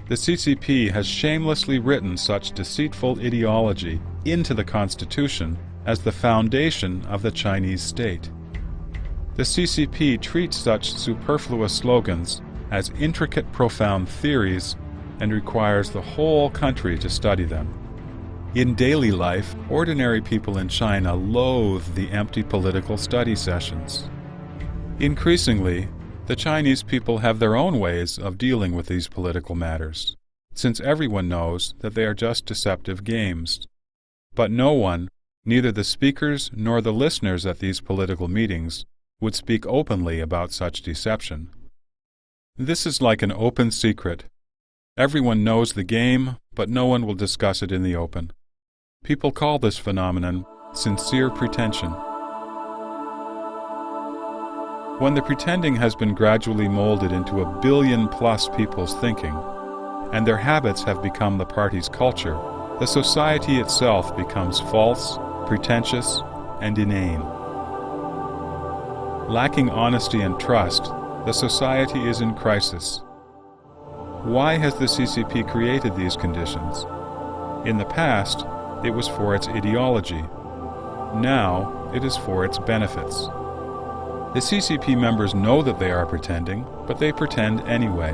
The CCP has shamelessly written such deceitful ideology into the Constitution as the foundation of the Chinese state. The CCP treats such superfluous slogans as intricate, profound theories and requires the whole country to study them. In daily life, ordinary people in China loathe the empty political study sessions. Increasingly, the Chinese people have their own ways of dealing with these political matters, since everyone knows that they are just deceptive games. But no one, neither the speakers nor the listeners at these political meetings, would speak openly about such deception. This is like an open secret. Everyone knows the game, but no one will discuss it in the open. People call this phenomenon sincere pretension. When the pretending has been gradually molded into 1 billion-plus people's thinking, and their habits have become the party's culture, the society itself becomes false, pretentious, and inane. Lacking honesty and trust, the society is in crisis. Why has the CCP created these conditions? In the past, it was for its ideology. Now, it is for its benefits. The CCP members know that they are pretending, but they pretend anyway.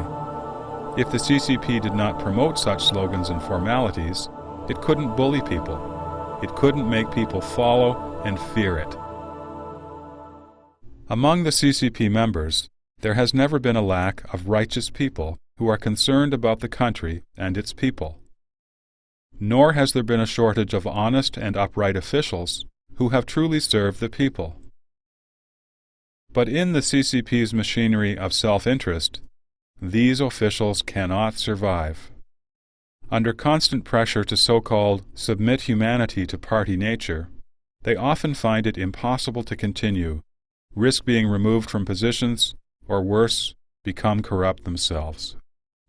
If the CCP did not promote such slogans and formalities, it couldn't bully people. It couldn't make people follow and fear it. Among the CCP members, there has never been a lack of righteous people who are concerned about the country and its people. Nor has there been a shortage of honest and upright officials who have truly served the people. But in the CCP's machinery of self-interest, these officials cannot survive. Under constant pressure to so-called submit humanity to party nature, they often find it impossible to continue, risk being removed from positions, or worse, become corrupt themselves.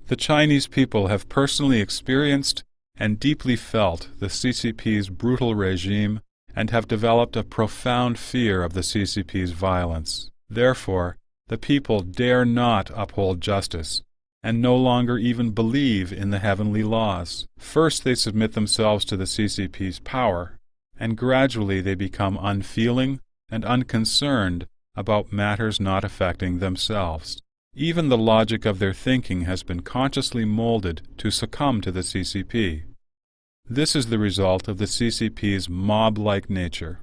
The Chinese people have personally experienced and deeply felt the CCP's brutal regime and have developed a profound fear of the CCP's violence. Therefore, the people dare not uphold justice and no longer even believe in the heavenly laws. First, they submit themselves to the CCP's power, and gradually they become unfeeling and unconcerned about matters not affecting themselves. Even the logic of their thinking has been consciously molded to succumb to the CCP. This is the result of the CCP's mob-like nature.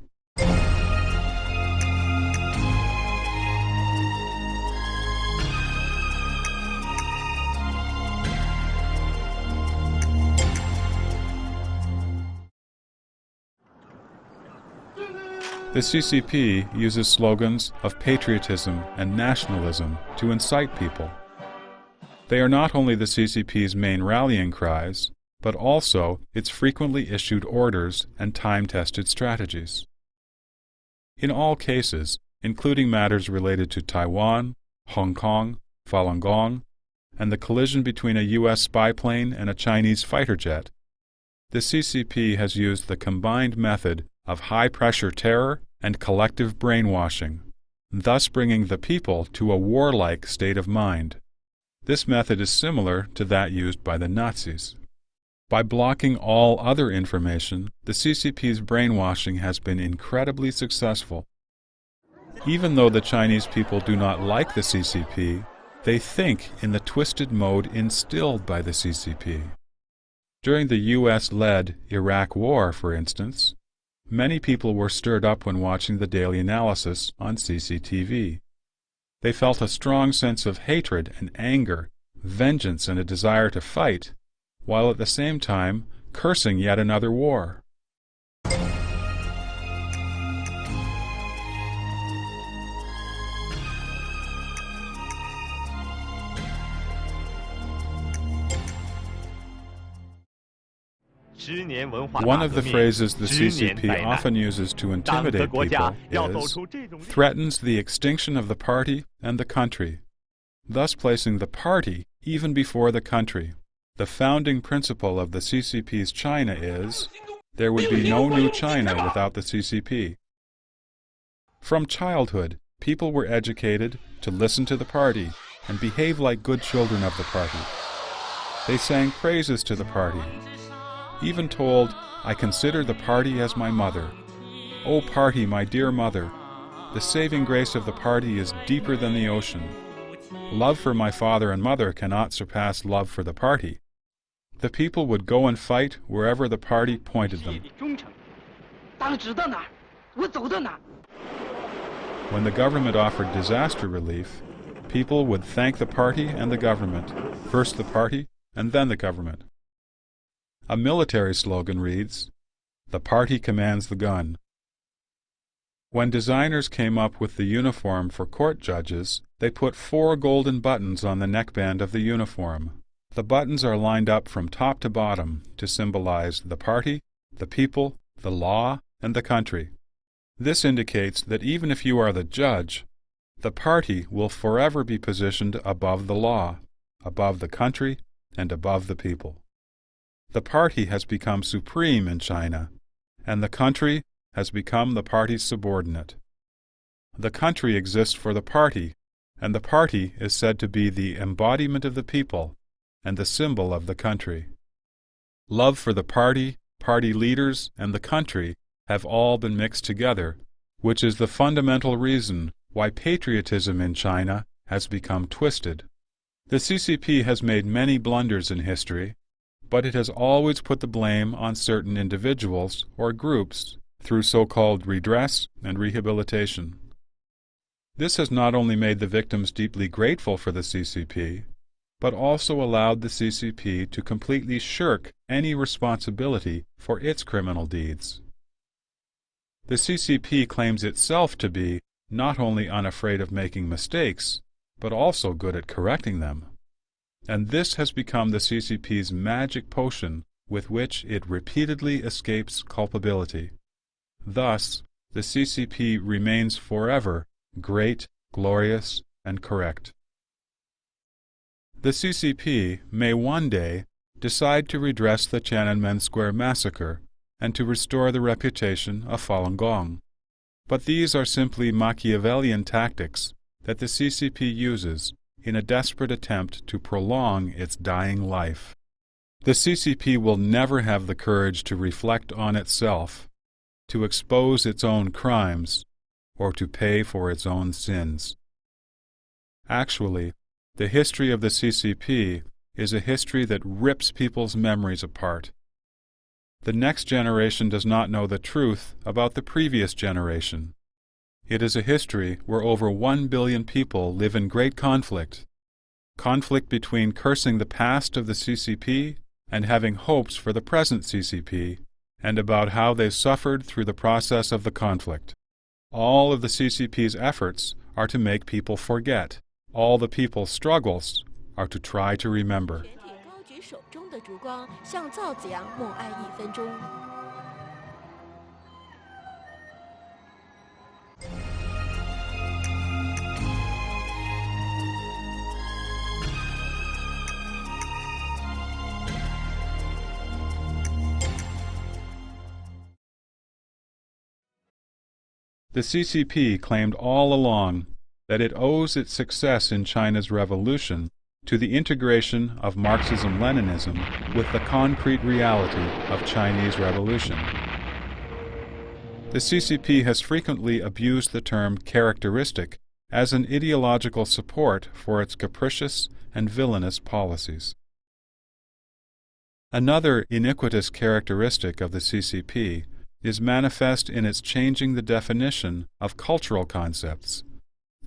The CCP uses slogans of patriotism and nationalism to incite people. They are not only the CCP's main rallying cries, but also its frequently issued orders and time-tested strategies. In all cases, including matters related to Taiwan, Hong Kong, Falun Gong, and the collision between a U.S. spy plane and a Chinese fighter jet, the CCP has used the combined method of high-pressure terror and collective brainwashing, thus bringing the people to a warlike state of mind. This method is similar to that used by the Nazis. By blocking all other information, the CCP's brainwashing has been incredibly successful. Even though the Chinese people do not like the CCP, they think in the twisted mode instilled by the CCP. During the U.S.-led Iraq War, for instance, many people were stirred up when watching the daily analysis on CCTV. They felt a strong sense of hatred and anger, vengeance and a desire to fight, while at the same time cursing yet another war. One of the phrases the CCP often uses to intimidate people is, threatens the extinction of the party and the country, thus placing the party even before the country. The founding principle of the CCP's China is, there would be no new China without the CCP. From childhood, people were educated to listen to the party and behave like good children of the party. They sang praises to the party, even told, I consider the party as my mother. O party, my dear mother, the saving grace of the party is deeper than the ocean. Love for my father and mother cannot surpass love for the party. The people would go and fight wherever the party pointed them. When the government offered disaster relief, people would thank the party and the government, first the party and then the government. A military slogan reads, the party commands the gun. When designers came up with the uniform for court judges, they put 4 golden buttons on the neckband of the uniform. The buttons are lined up from top to bottom to symbolize the party, the people, the law, and the country. This indicates that even if you are the judge, the party will forever be positioned above the law, above the country, and above the people. The party has become supreme in China, and the country has become the party's subordinate. The country exists for the party, and the party is said to be the embodiment of the people and the symbol of the country. Love for the party, party leaders, and the country have all been mixed together, which is the fundamental reason why patriotism in China has become twisted. The CCP has made many blunders in history, but it has always put the blame on certain individuals or groups through so-called redress and rehabilitation. This has not only made the victims deeply grateful for the CCP, but also allowed the CCP to completely shirk any responsibility for its criminal deeds. The CCP claims itself to be not only unafraid of making mistakes, but also good at correcting them. And this has become the CCP's magic potion with which it repeatedly escapes culpability. Thus, the CCP remains forever great, glorious, and correct. The CCP may one day decide to redress the Tiananmen Square massacre and to restore the reputation of Falun Gong. But these are simply Machiavellian tactics that the CCP uses in a desperate attempt to prolong its dying life. The CCP will never have the courage to reflect on itself, to expose its own crimes, or to pay for its own sins. Actually, the history of the CCP is a history that rips people's memories apart. The next generation does not know the truth about the previous generation. It is a history where over 1 billion people live in great conflict. Conflict between cursing the past of the CCP and having hopes for the present CCP, and about how they suffered through the process of the conflict. All of the CCP's efforts are to make people forget. All the people's struggles are to try to remember. The CCP claimed all along that it owes its success in China's revolution to the integration of Marxism-Leninism with the concrete reality of Chinese revolution. The CCP has frequently abused the term characteristic as an ideological support for its capricious and villainous policies. Another iniquitous characteristic of the CCP is manifest in its changing the definition of cultural concepts,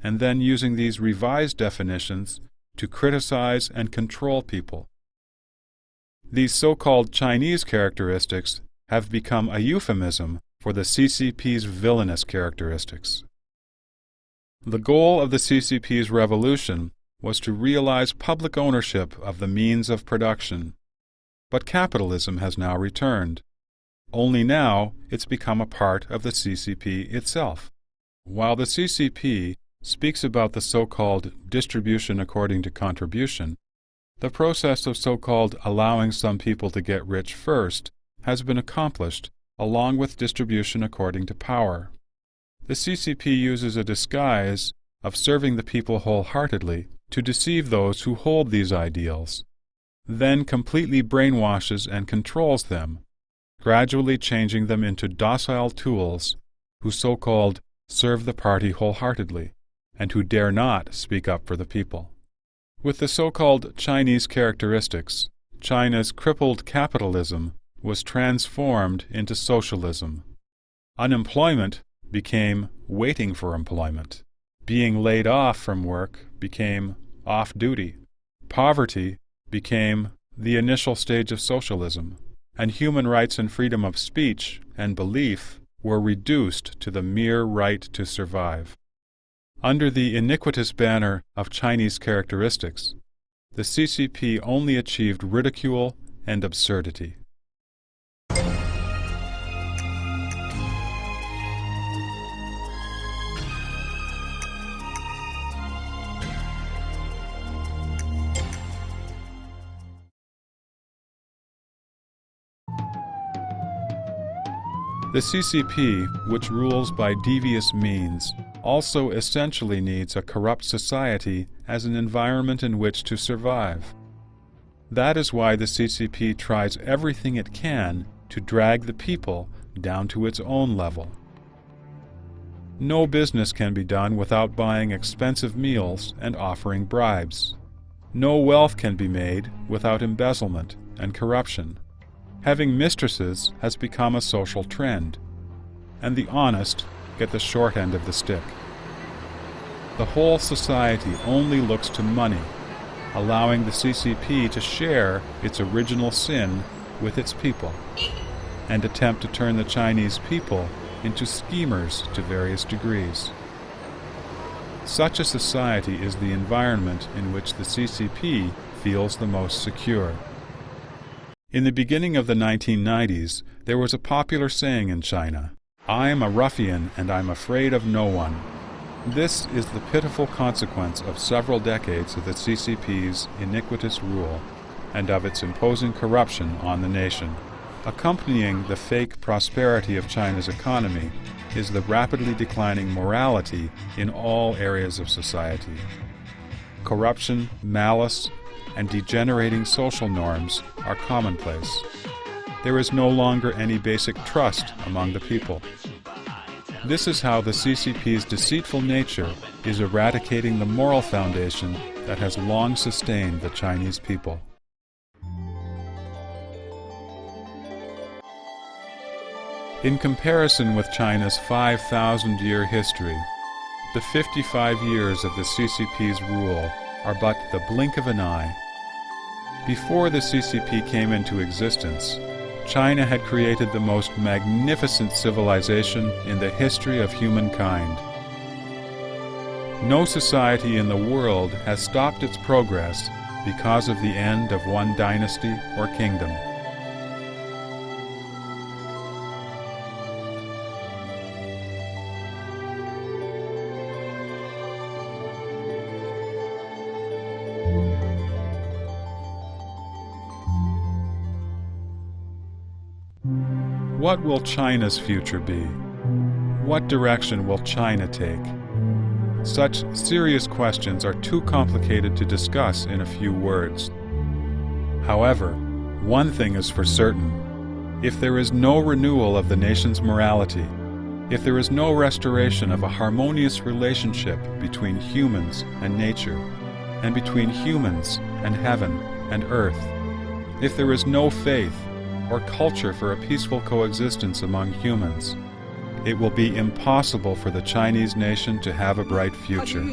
and then using these revised definitions to criticize and control people. These so-called Chinese characteristics have become a euphemism for the CCP's villainous characteristics. The goal of the CCP's revolution was to realize public ownership of the means of production, but capitalism has now returned. Only now it's become a part of the CCP itself. While the CCP speaks about the so-called distribution according to contribution, the process of so-called allowing some people to get rich first has been accomplished along with distribution according to power. The CCP uses a disguise of serving the people wholeheartedly to deceive those who hold these ideals, then completely brainwashes and controls them, gradually changing them into docile tools who so-called serve the party wholeheartedly and who dare not speak up for the people. With the so-called Chinese characteristics, China's crippled capitalism was transformed into socialism. Unemployment became waiting for employment. Being laid off from work became off-duty. Poverty became the initial stage of socialism, and human rights and freedom of speech and belief were reduced to the mere right to survive. Under the iniquitous banner of Chinese characteristics, the CCP only achieved ridicule and absurdity. The CCP, which rules by devious means, also essentially needs a corrupt society as an environment in which to survive. That is why the CCP tries everything it can to drag the people down to its own level. No business can be done without buying expensive meals and offering bribes. No wealth can be made without embezzlement and corruption. Having mistresses has become a social trend, and the honest get the short end of the stick. The whole society only looks to money, allowing the CCP to share its original sin with its people, and attempt to turn the Chinese people into schemers to various degrees. Such a society is the environment in which the CCP feels the most secure. In the beginning of the 1990s, there was a popular saying in China, "I am a ruffian and I'm afraid of no one." This is the pitiful consequence of several decades of the CCP's iniquitous rule and of its imposing corruption on the nation. Accompanying the fake prosperity of China's economy is the rapidly declining morality in all areas of society. Corruption, malice, and degenerating social norms are commonplace. There is no longer any basic trust among the people. This is how the CCP's deceitful nature is eradicating the moral foundation that has long sustained the Chinese people. In comparison with China's 5,000-year history, the 55 years of the CCP's rule are but the blink of an eye. Before the CCP came into existence, China had created the most magnificent civilization in the history of humankind. No society in the world has stopped its progress because of the end of one dynasty or kingdom. What will China's future be? What direction will China take? Such serious questions are too complicated to discuss in a few words. However, one thing is for certain. If there is no renewal of the nation's morality, if there is no restoration of a harmonious relationship between humans and nature, and between humans and heaven and earth, if there is no faith or culture for a peaceful coexistence among humans, it will be impossible for the Chinese nation to have a bright future.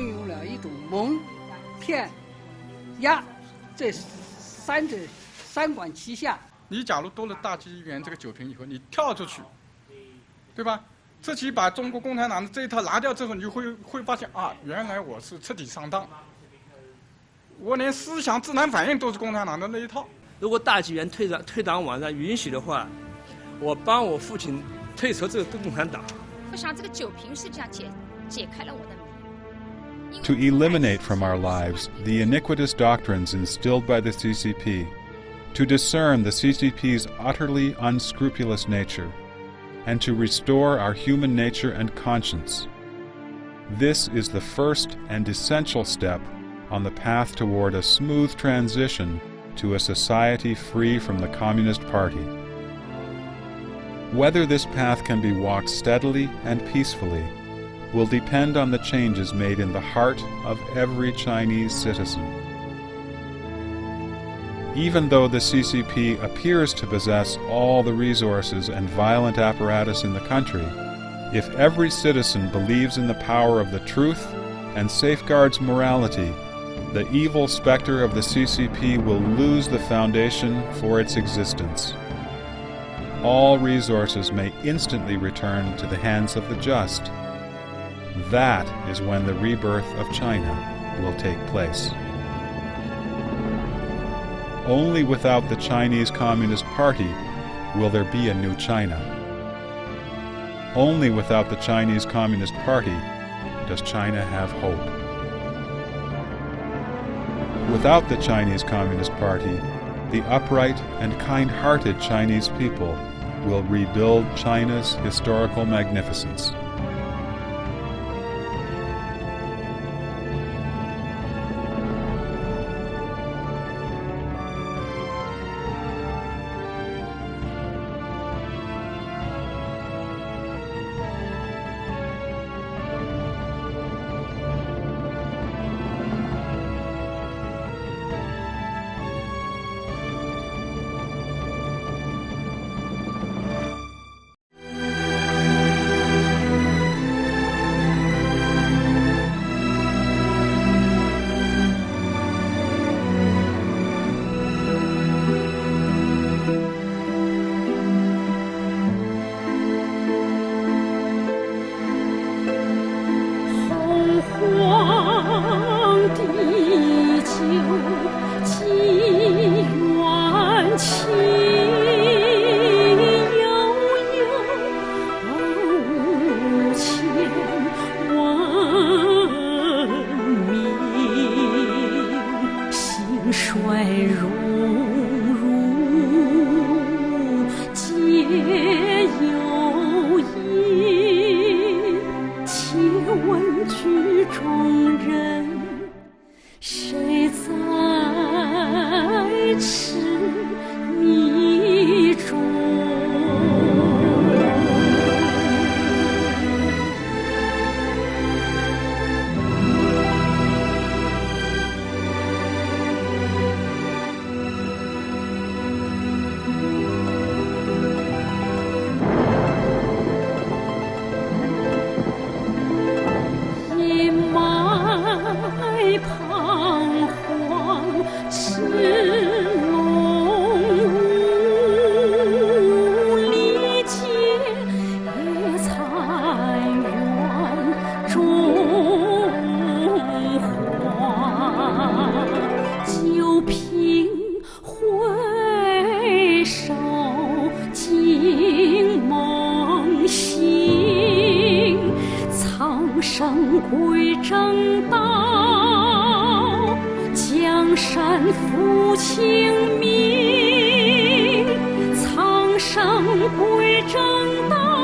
三管齐下。你假如多了大纪元这个酒瓶以后，你跳出去，对吧？自己把中国共产党的这一套拿掉之后，你会发现啊，原来我是彻底上当，我连思想自然反应都是共产党的那一套。如果大纪元退党网上允许的话，我帮我父亲退出这个共产党。我想这个酒瓶实际上解开了我的谜。 To eliminate from our lives the iniquitous doctrines instilled by the CCP, to discern the CCP's utterly unscrupulous nature, and to restore our human nature and conscience. This is the first and essential step on the path toward a smooth transition to a society free from the Communist Party. Whether this path can be walked steadily and peacefully will depend on the changes made in the heart of every Chinese citizen. Even though the CCP appears to possess all the resources and violent apparatus in the country, if every citizen believes in the power of the truth and safeguards morality, the evil specter of the CCP will lose the foundation for its existence. All resources may instantly return to the hands of the just. That is when the rebirth of China will take place. Only without the Chinese Communist Party will there be a new China. Only without the Chinese Communist Party does China have hope. Without the Chinese Communist Party, the upright and kind-hearted Chinese people will rebuild China's historical magnificence. 归正道，江山复清明，苍生归正道。